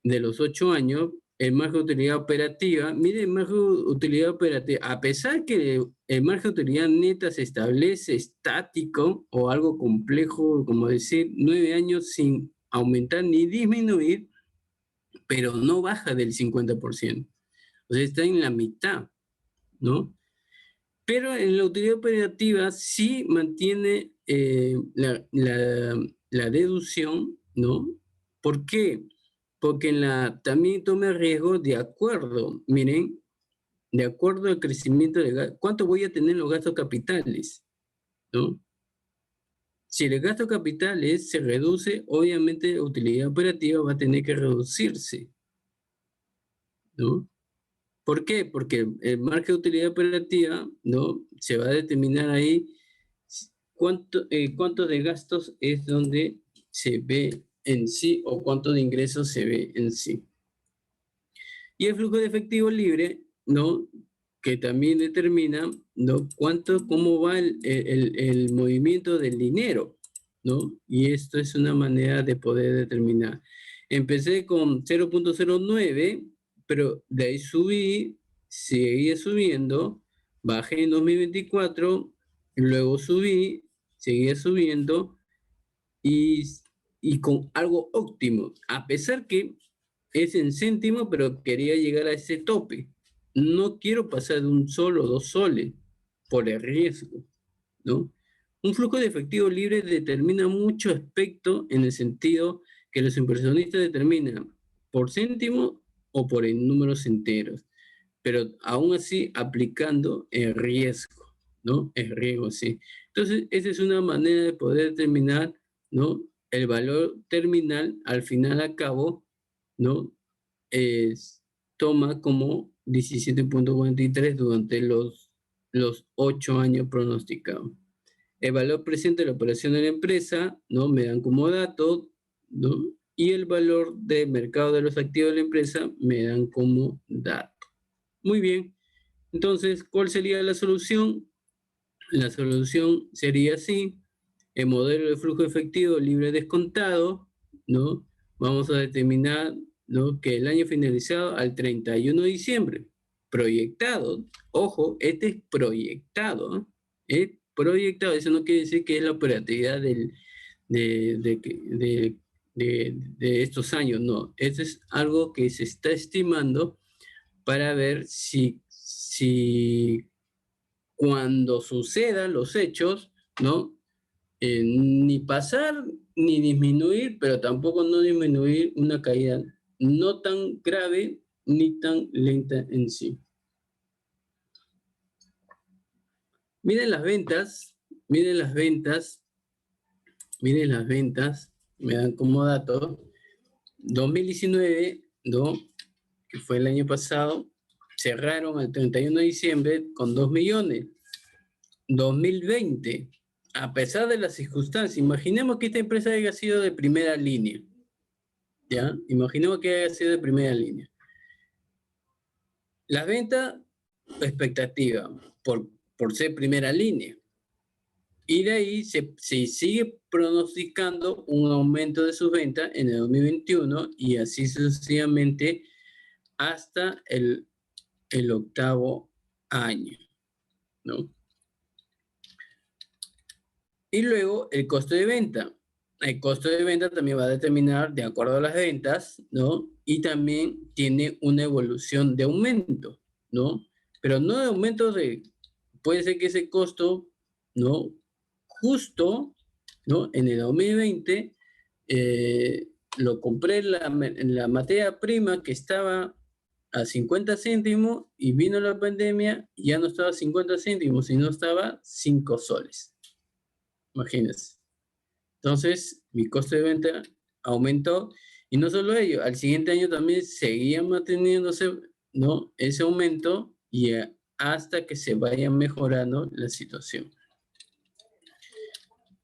de los 8 años, el margen de utilidad operativa. Mire, el margen de utilidad operativa, a pesar que el margen de utilidad neta se establece estático o algo complejo, como decir, 9 años sin aumentar ni disminuir, pero no baja del 50%. O sea, está en la mitad, ¿no? Pero en la utilidad operativa sí mantiene la deducción, ¿no? ¿Por qué? Porque también toma riesgo de acuerdo, miren, de acuerdo al crecimiento de gasto, ¿cuánto voy a tener los gastos capitales? ¿No? Si el gasto capitales se reduce, obviamente la utilidad operativa va a tener que reducirse, ¿no? ¿Por qué? Porque el margen de utilidad operativa, ¿no? Se va a determinar ahí cuánto de gastos es donde se ve en sí o cuánto de ingresos se ve en sí. Y el flujo de efectivo libre, ¿no? Que también determina, ¿no? Cómo va el movimiento del dinero, ¿no? Y esto es una manera de poder determinar. Empecé con 0,09, pero de ahí subí, seguí subiendo, bajé en 2024, luego subí, seguía subiendo y, y con algo óptimo, a pesar que es en céntimo, pero quería llegar a ese tope. No quiero pasar de un sol o 2 soles por el riesgo, ¿no? Un flujo de efectivo libre determina mucho aspecto en el sentido que los inversionistas determinan por céntimo o por en números enteros, pero aún así aplicando el riesgo, ¿no? El riesgo, sí. Entonces, esa es una manera de poder determinar, ¿no? El valor terminal, al final a cabo, ¿no? Toma como 17,43 durante los 8 años pronosticados. El valor presente de la operación de la empresa, ¿no? Me dan como dato, ¿no? Y el valor de mercado de los activos de la empresa me dan como dato. Muy bien. Entonces, ¿cuál sería la solución? La solución sería así. El modelo de flujo efectivo libre descontado, ¿no? Vamos a determinar, ¿no? Que el año finalizado al 31 de diciembre, proyectado, ojo, este es proyectado, ¿no? Es proyectado, eso no quiere decir que es la operatividad de estos años, no, eso es algo que se está estimando para ver si cuando sucedan los hechos, ¿no? Ni pasar ni disminuir, pero tampoco no disminuir una caída no tan grave ni tan lenta en sí. Miren las ventas, miren las ventas, miren las ventas, me dan como dato, 2019, ¿no? Que fue el año pasado, cerraron el 31 de diciembre con 2 millones. 2020, a pesar de las circunstancias, imaginemos que esta empresa haya sido de primera línea, ¿ya? Imaginemos que haya sido de primera línea. Las ventas, expectativa, por ser primera línea. Y de ahí se sigue pronosticando un aumento de sus ventas en el 2021 y así sucesivamente hasta el octavo año, ¿no? Y luego el costo de venta. El costo de venta también va a determinar de acuerdo a las ventas, ¿no? Y también tiene una evolución de aumento, ¿no? Pero no de aumento puede ser que ese costo, ¿no? Justo, ¿no? En el 2020 lo compré en la materia prima que estaba a 50 céntimos y vino la pandemia y ya no estaba a 50 céntimos, sino estaba 5 soles. Imagínense. Entonces, mi costo de venta aumentó y no solo ello, al siguiente año también seguía manteniéndose, ¿no? Ese aumento y hasta que se vaya mejorando la situación.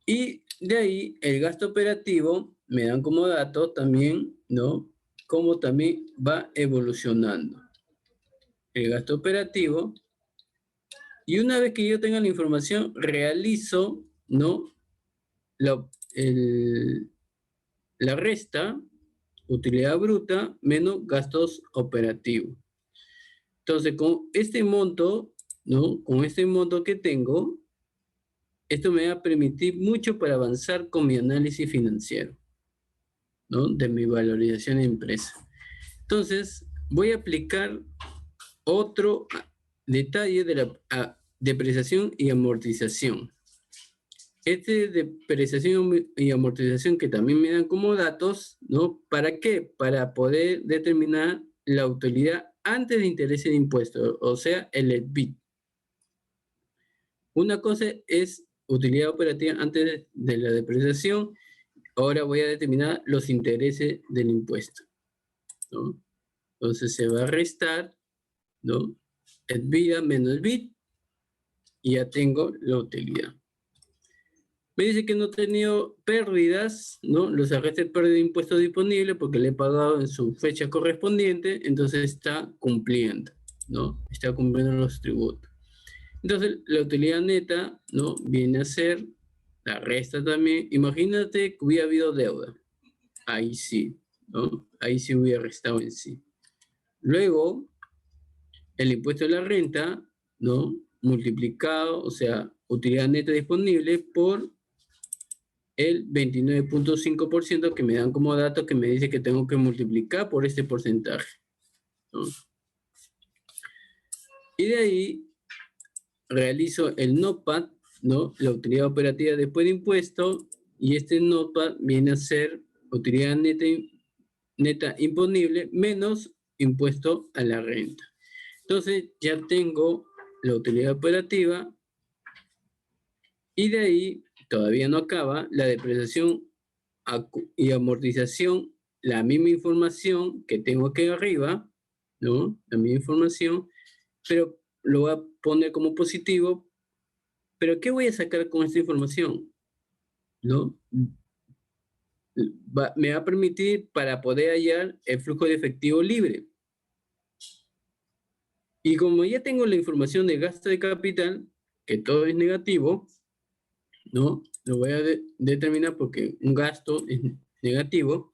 Y de ahí el gasto operativo me dan como dato también, ¿no? Cómo también va evolucionando el gasto operativo. Y una vez que yo tenga la información, realizo, ¿no? La resta, utilidad bruta, menos gastos operativos. Entonces, con este monto, ¿no? Con este monto que tengo, esto me va a permitir mucho para avanzar con mi análisis financiero, ¿no? De mi valorización de empresa. Entonces, voy a aplicar otro detalle de la depreciación y amortización. Este depreciación y amortización que también me dan como datos, ¿no? ¿Para qué? Para poder determinar la utilidad antes de intereses de impuestos, o sea, el EBIT. Una cosa es utilidad operativa antes de la depreciación. Ahora voy a determinar los intereses del impuesto, ¿no? Entonces se va a restar, ¿no? EBITDA menos EBIT y ya tengo la utilidad. Me dice que no he tenido pérdidas, ¿no? Los arrestes de pérdida de impuestos disponibles porque le he pagado en su fecha correspondiente, entonces está cumpliendo, ¿no? Está cumpliendo los tributos. Entonces, la utilidad neta, ¿no? Viene a ser la resta también. Imagínate que hubiera habido deuda. Ahí sí, ¿no? Ahí sí hubiera restado en sí. Luego, el impuesto de la renta, ¿no? Multiplicado, o sea, utilidad neta disponible por el 29.5% que me dan como dato que me dice que tengo que multiplicar por este porcentaje, ¿no? Y de ahí realizo el NOPAT, ¿no? La utilidad operativa después de impuesto, y este NOPAT viene a ser utilidad neta imponible menos impuesto a la renta. Entonces ya tengo la utilidad operativa y de ahí todavía no acaba la depreciación y amortización, la misma información que tengo aquí arriba, ¿no? La misma información, pero lo voy a poner como positivo. ¿Pero qué voy a sacar con esta información? ¿No? Me va a permitir para poder hallar el flujo de efectivo libre. Y como ya tengo la información de gasto de capital, que todo es negativo, ¿no? Lo voy a determinar porque un gasto es negativo.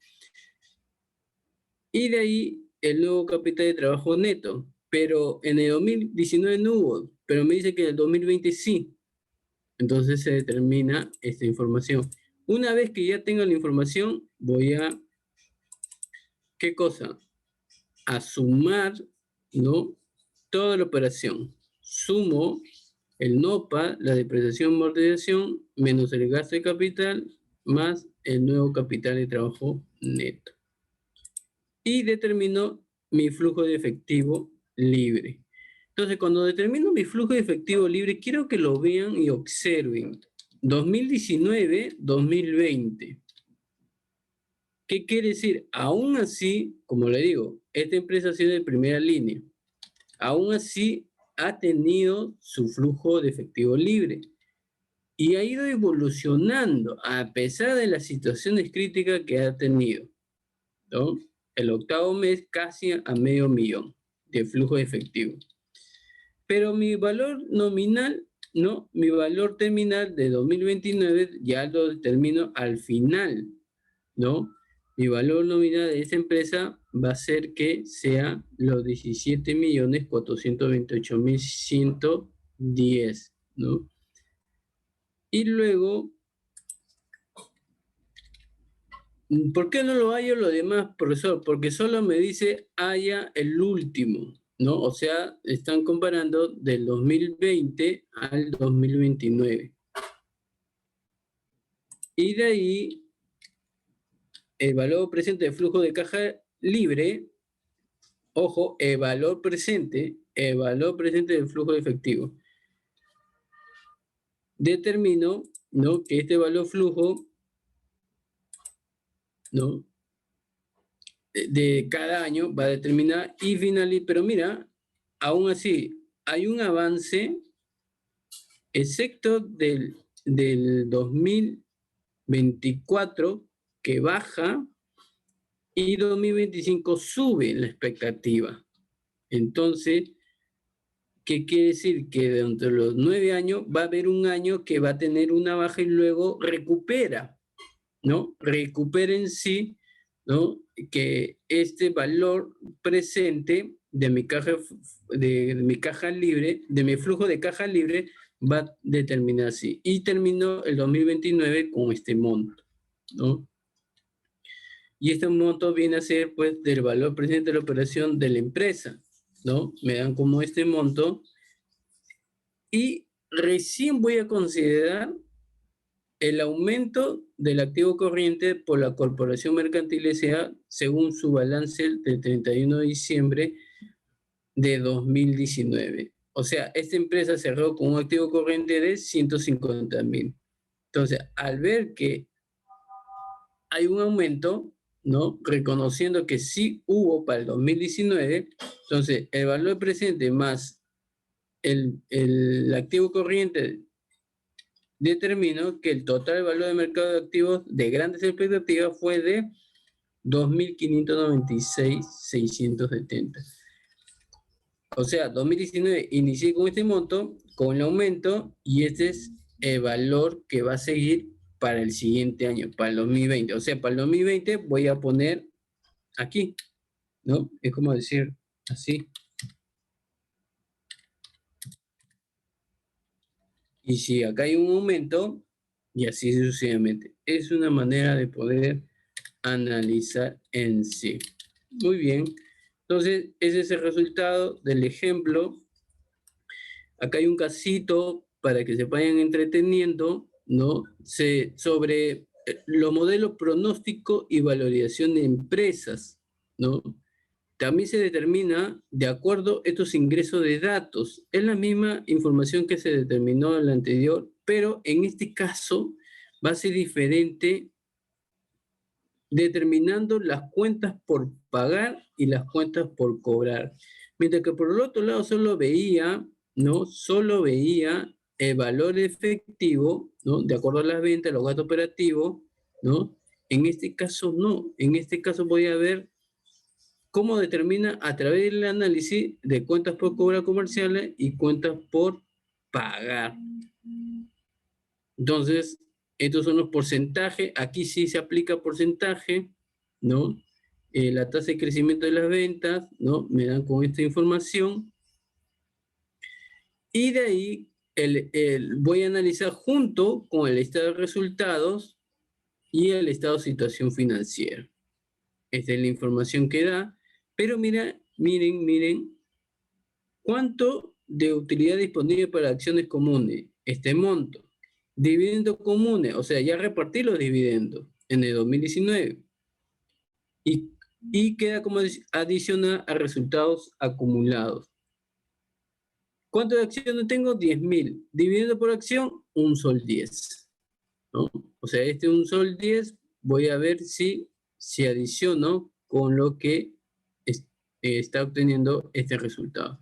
Y de ahí el nuevo capital de trabajo neto. Pero en el 2019 no hubo, pero me dice que en el 2020 sí. Entonces se determina esta información. Una vez que ya tengo la información, voy a, ¿qué cosa? A sumar, ¿no? Toda la operación. Sumo el NOPA, la depreciación amortización, menos el gasto de capital, más el nuevo capital de trabajo neto. Y determino mi flujo de efectivo libre. Entonces, cuando determino mi flujo de efectivo libre, quiero que lo vean y observen. 2019-2020. ¿Qué quiere decir? Aún así, como le digo, esta empresa ha sido de primera línea. Aún así, ha tenido su flujo de efectivo libre. y ha ido evolucionando a pesar de las situaciones críticas que ha tenido, ¿no? El octavo mes casi a medio millón de flujo de efectivo. Pero mi valor nominal, no, mi valor terminal de 2029 ya lo determino al final, ¿no? Mi valor nominal de esa empresa va a ser que sea los 17.428.110, ¿no? Y luego, ¿por qué no lo hallo lo demás, profesor? Porque solo me dice haya el último, ¿no? O sea, están comparando del 2020 al 2029. Y de ahí, el valor presente de flujo de caja libre, ojo, el valor presente del flujo de efectivo. Determino, ¿no?, que este valor flujo, ¿no?, de cada año va a determinar y finalizar, pero mira, aún así, hay un avance, excepto del 2024, que baja, y 2025 sube la expectativa. Entonces, ¿qué quiere decir? Que dentro de los 9 años va a haber un año que va a tener una baja y luego recupera, ¿no? Recupera en sí, ¿no?, que este valor presente de mi caja, de mi caja libre, de mi flujo de caja libre, va a determinar así. Y terminó el 2029 con este monto, ¿no? Y este monto viene a ser, pues, del valor presente de la operación de la empresa, ¿no? Me dan como este monto y recién voy a considerar el aumento del activo corriente por la Corporación Mercantil S.A. según su balance del 31 de diciembre de 2019. O sea, esta empresa cerró con un activo corriente de 150.000. Entonces, al ver que hay un aumento, ¿no?, reconociendo que sí hubo para el 2019, entonces el valor presente más el activo corriente determinó que el total valor de mercado de activos de grandes expectativas fue de 2.596.670. O sea, 2019 inicié con este monto, con el aumento, y este es el valor que va a seguir para el siguiente año, para el 2020. O sea, para el 2020 voy a poner aquí, ¿no? Es como decir así. Y si acá hay un aumento, y así sucesivamente. Es una manera de poder analizar en sí. Muy bien. Entonces, ese es el resultado del ejemplo. Acá hay un casito para que se vayan entreteniendo, ¿no? Sobre los modelos pronóstico y valoración de empresas, ¿no? También se determina de acuerdo a estos ingresos de datos. Es la misma información que se determinó en la anterior, pero en este caso va a ser diferente, determinando las cuentas por pagar y las cuentas por cobrar. Mientras que por el otro lado solo veía, ¿no?, solo veía el valor efectivo, ¿no?, de acuerdo a las ventas, los gastos operativos, ¿no? En este caso no. En este caso voy a ver cómo determina a través del análisis de cuentas por cobrar comerciales y cuentas por pagar. Entonces, estos son los porcentajes. Aquí sí se aplica porcentaje, ¿no? La tasa de crecimiento de las ventas, ¿no? Me dan con esta información. Y de ahí voy a analizar junto con el estado de resultados y el estado de situación financiera. Esta es la información que da. Pero miren, ¿cuánto de utilidad disponible para acciones comunes? Este monto. Dividendos comunes, o sea, ya repartí los dividendos en el 2019. Y queda como adicional a resultados acumulados. ¿Cuántas acciones tengo? 10.000. Dividendo por acción, 1 sol 10. ¿No? O sea, este 1 sol 10, voy a ver si adiciono con lo que está obteniendo este resultado.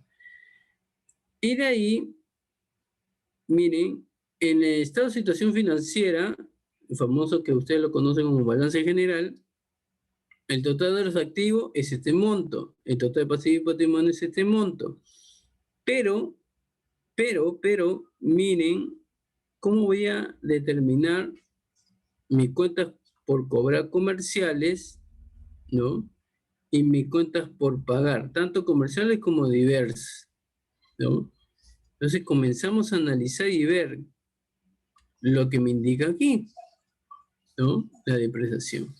Y de ahí, miren, En el estado de situación financiera, el famoso que ustedes lo conocen como balance general, el total de los activos es este monto, el total de pasivo y patrimonio es este monto. Pero, miren cómo voy a determinar mis cuentas por cobrar comerciales, ¿no? Y mis cuentas por pagar, tanto comerciales como diversas, ¿no? Entonces comenzamos a analizar y ver lo que me indica aquí, ¿no? La depreciación.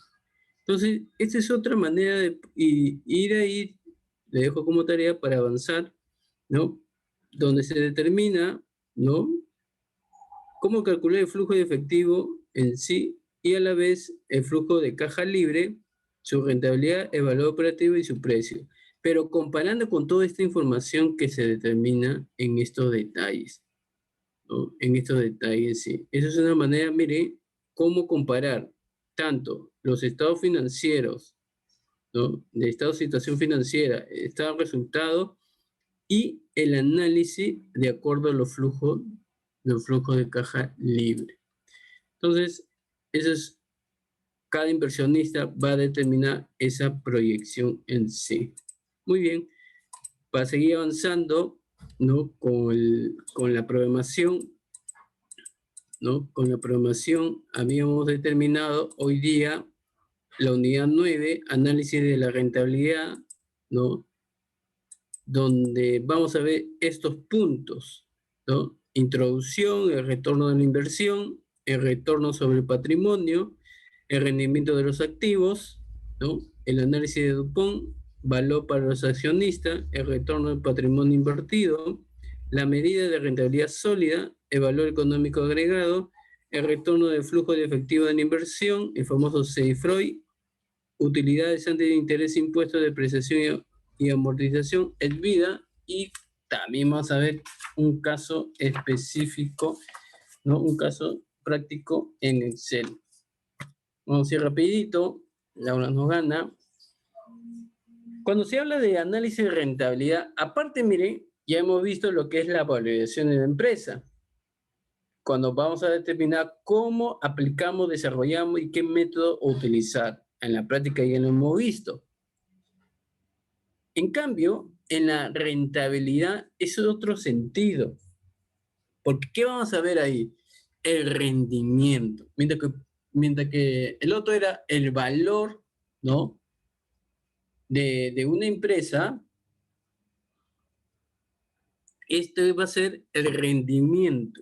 Entonces, esta es otra manera de ir ahí, le dejo como tarea para avanzar, ¿no? Donde se determina, ¿no? Cómo calcular el flujo de efectivo en sí y a la vez el flujo de caja libre, su rentabilidad, el valor operativo y su precio. Pero comparando con toda esta información que se determina en estos detalles, ¿no? En estos detalles, sí. Esa es una manera, mire, cómo comparar tanto los estados financieros, ¿no? De estado de situación financiera, estado de resultado y el análisis de acuerdo a los flujos de caja libre. Entonces, eso es, cada inversionista va a determinar esa proyección en sí. Muy bien, para seguir avanzando, ¿no? Con la programación, ¿no? Con la programación habíamos determinado hoy día la unidad 9, análisis de la rentabilidad, ¿no? Donde vamos a ver estos puntos, ¿no? Introducción, el retorno de la inversión, el retorno sobre el patrimonio, el rendimiento de los activos, ¿no? El análisis de Dupont, valor para los accionistas, el retorno del patrimonio invertido, la medida de rentabilidad sólida, el valor económico agregado, el retorno del flujo de efectivo de la inversión, el famoso CEIFROI, utilidades antes de interés, impuestos, depreciación y amortización, el vida, y también vamos a ver un caso específico, ¿no? Un caso práctico en Excel. Vamos a ir rapidito, Laura nos gana. Cuando se habla de análisis de rentabilidad, aparte, miren, ya hemos visto lo que es la valoración de la empresa. Cuando vamos a determinar cómo aplicamos, desarrollamos y qué método utilizar. En la práctica ya lo hemos visto. En cambio, en la rentabilidad es otro sentido. Porque ¿qué vamos a ver ahí? El rendimiento. Mientras que el otro era el valor, ¿no? De una empresa, este va a ser el rendimiento,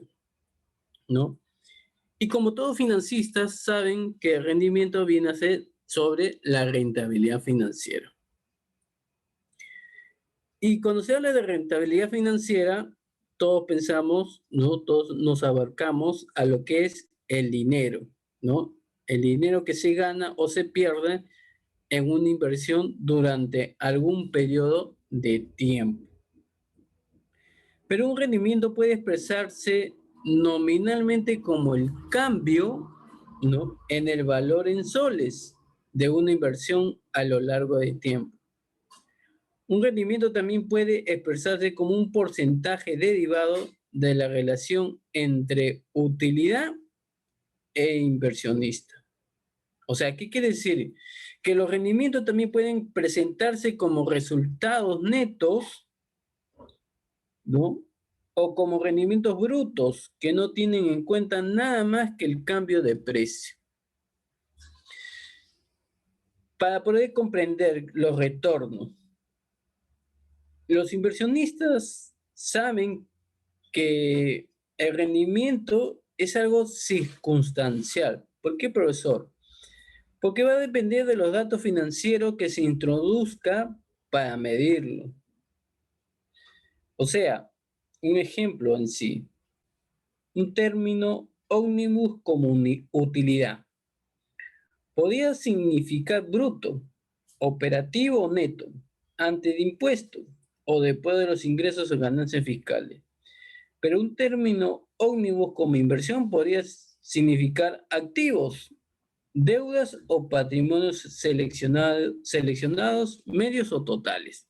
¿no? Y como todos financistas saben que el rendimiento viene a ser sobre la rentabilidad financiera. Y cuando se habla de rentabilidad financiera, todos pensamos, ¿no? Todos nos abarcamos a lo que es el dinero, ¿no? El dinero que se gana o se pierde en una inversión durante algún periodo de tiempo. Pero un rendimiento puede expresarse nominalmente como el cambio, ¿no? En el valor en soles de una inversión a lo largo del tiempo. Un rendimiento también puede expresarse como un porcentaje derivado de la relación entre utilidad e inversionista. O sea, ¿qué quiere decir? Que los rendimientos también pueden presentarse como resultados netos, ¿no? O como rendimientos brutos que no tienen en cuenta nada más que el cambio de precio. Para poder comprender los retornos, los inversionistas saben que el rendimiento es algo circunstancial. ¿Por qué, profesor? Porque va a depender de los datos financieros que se introduzca para medirlo. O sea, un ejemplo en sí, un término ómnibus como utilidad. Podría significar bruto, operativo o neto, antes de impuestos o después de los ingresos o ganancias fiscales. Pero un término ómnibus como inversión podría significar activos, deudas o patrimonios seleccionados, medios o totales.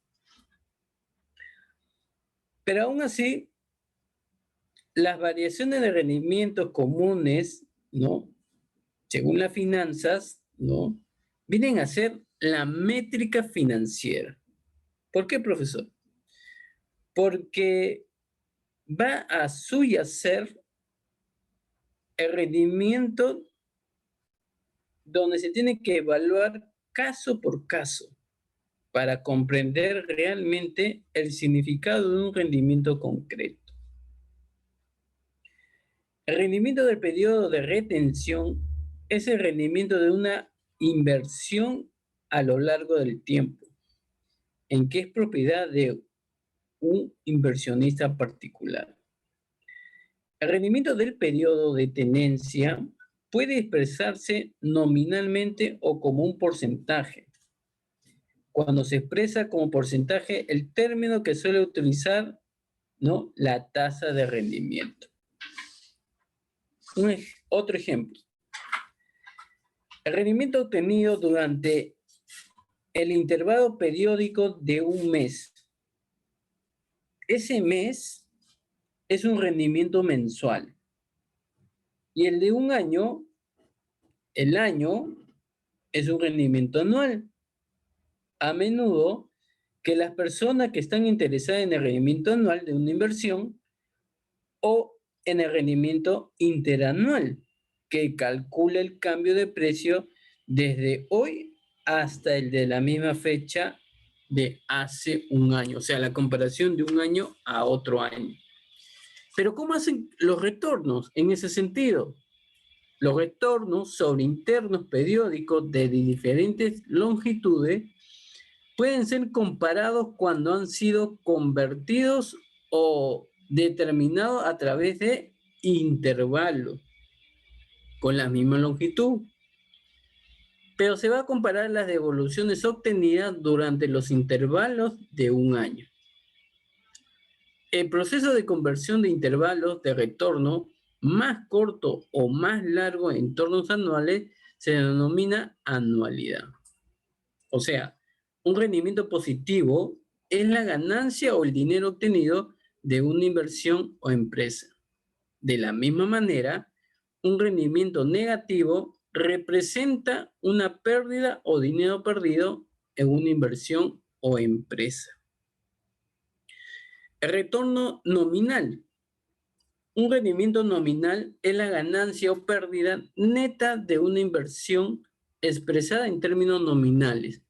Pero aún así, las variaciones de rendimientos comunes, ¿no? Según las finanzas, ¿no? Vienen a ser la métrica financiera. ¿Por qué, profesor? Porque va a subyacer el rendimiento donde se tiene que evaluar caso por caso para comprender realmente el significado de un rendimiento concreto. El rendimiento del periodo de retención es el rendimiento de una inversión a lo largo del tiempo, en que es propiedad de un inversionista particular. El rendimiento del periodo de tenencia puede expresarse nominalmente o como un porcentaje. Cuando se expresa como porcentaje, el término que suele utilizar, ¿no? La tasa de rendimiento. Otro ejemplo. El rendimiento obtenido durante el intervalo periódico de un mes. Ese mes es un rendimiento mensual. Y el de un año, el año es un rendimiento anual. A menudo que las personas que están interesadas en el rendimiento anual de una inversión o en el rendimiento interanual, que calcula el cambio de precio desde hoy hasta el de la misma fecha de hace un año, o sea, la comparación de un año a otro año. Pero ¿cómo hacen los retornos en ese sentido? Los retornos sobre internos periódicos de diferentes longitudes pueden ser comparados cuando han sido convertidos o determinados a través de intervalos con la misma longitud. Pero se va a comparar las devoluciones obtenidas durante los intervalos de un año. El proceso de conversión de intervalos de retorno más corto o más largo en entornos anuales se denomina anualidad. O sea, un rendimiento positivo es la ganancia o el dinero obtenido de una inversión o empresa. De la misma manera, un rendimiento negativo representa una pérdida o dinero perdido en una inversión o empresa. El retorno nominal. Un rendimiento nominal es la ganancia o pérdida neta de una inversión expresada en términos nominales.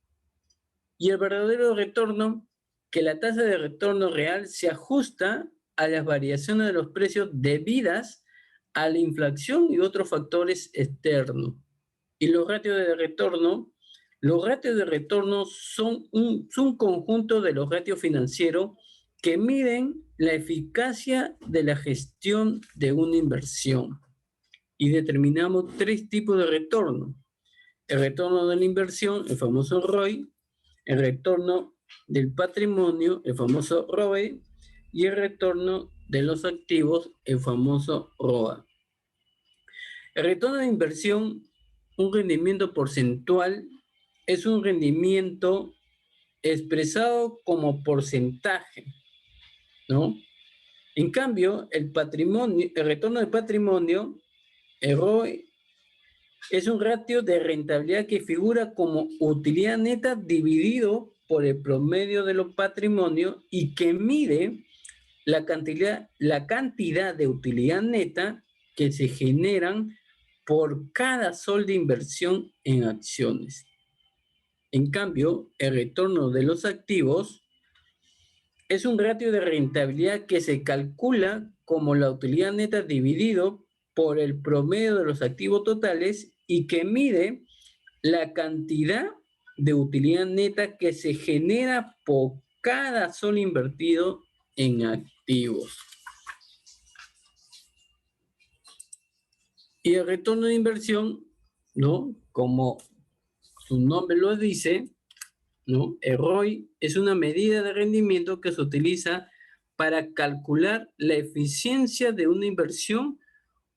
Y el verdadero retorno, que la tasa de retorno real se ajusta a las variaciones de los precios debidas a la inflación y otros factores externos. Y los ratios de retorno son un conjunto de los ratios financieros que miden la eficacia de la gestión de una inversión. Y determinamos tres tipos de retorno. El retorno de la inversión, el famoso ROI, el retorno del patrimonio, el famoso ROE, y el retorno de los activos, el famoso ROA. El retorno de inversión, un rendimiento porcentual, es un rendimiento expresado como porcentaje, ¿no? En cambio, el retorno del patrimonio, el ROE, es un ratio de rentabilidad que figura como utilidad neta dividido por el promedio de los patrimonios y que mide la cantidad de utilidad neta que se generan por cada sol de inversión en acciones. En cambio, el retorno de los activos es un ratio de rentabilidad que se calcula como la utilidad neta dividido por el promedio de los activos totales y que mide la cantidad de utilidad neta que se genera por cada sol invertido en activos. Y el retorno de inversión, ¿no? Como su nombre lo dice, ¿no? El ROI es una medida de rendimiento que se utiliza para calcular la eficiencia de una inversión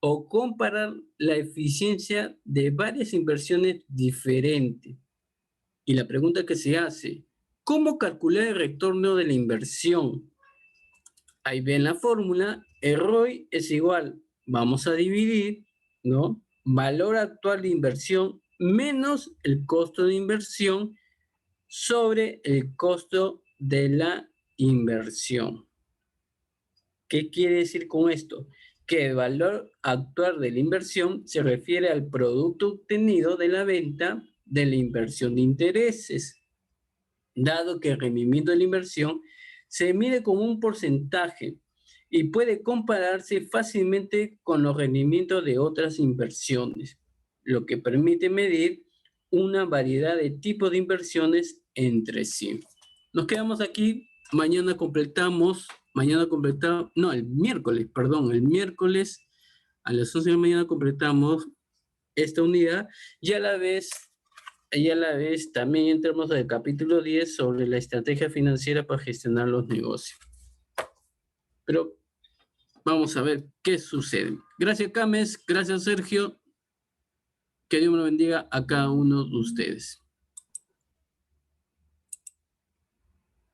o comparar la eficiencia de varias inversiones diferentes. Y la pregunta que se hace, ¿cómo calcular el retorno de la inversión? Ahí ven la fórmula, el ROI es igual, vamos a dividir, ¿no? Valor actual de inversión menos el costo de inversión sobre el costo de la inversión. ¿Qué quiere decir con esto? Que el valor actual de la inversión se refiere al producto obtenido de la venta de la inversión de intereses, dado que el rendimiento de la inversión se mide como un porcentaje y puede compararse fácilmente con los rendimientos de otras inversiones, lo que permite medir una variedad de tipos de inversiones entre sí. Nos quedamos aquí, mañana completamos, no, el miércoles, perdón, el miércoles a las 11 de la mañana completamos esta unidad y a la vez también entramos al capítulo 10 sobre la estrategia financiera para gestionar los negocios. Pero vamos a ver qué sucede. Gracias, Cames. Gracias, Sergio. Que Dios me lo bendiga a cada uno de ustedes.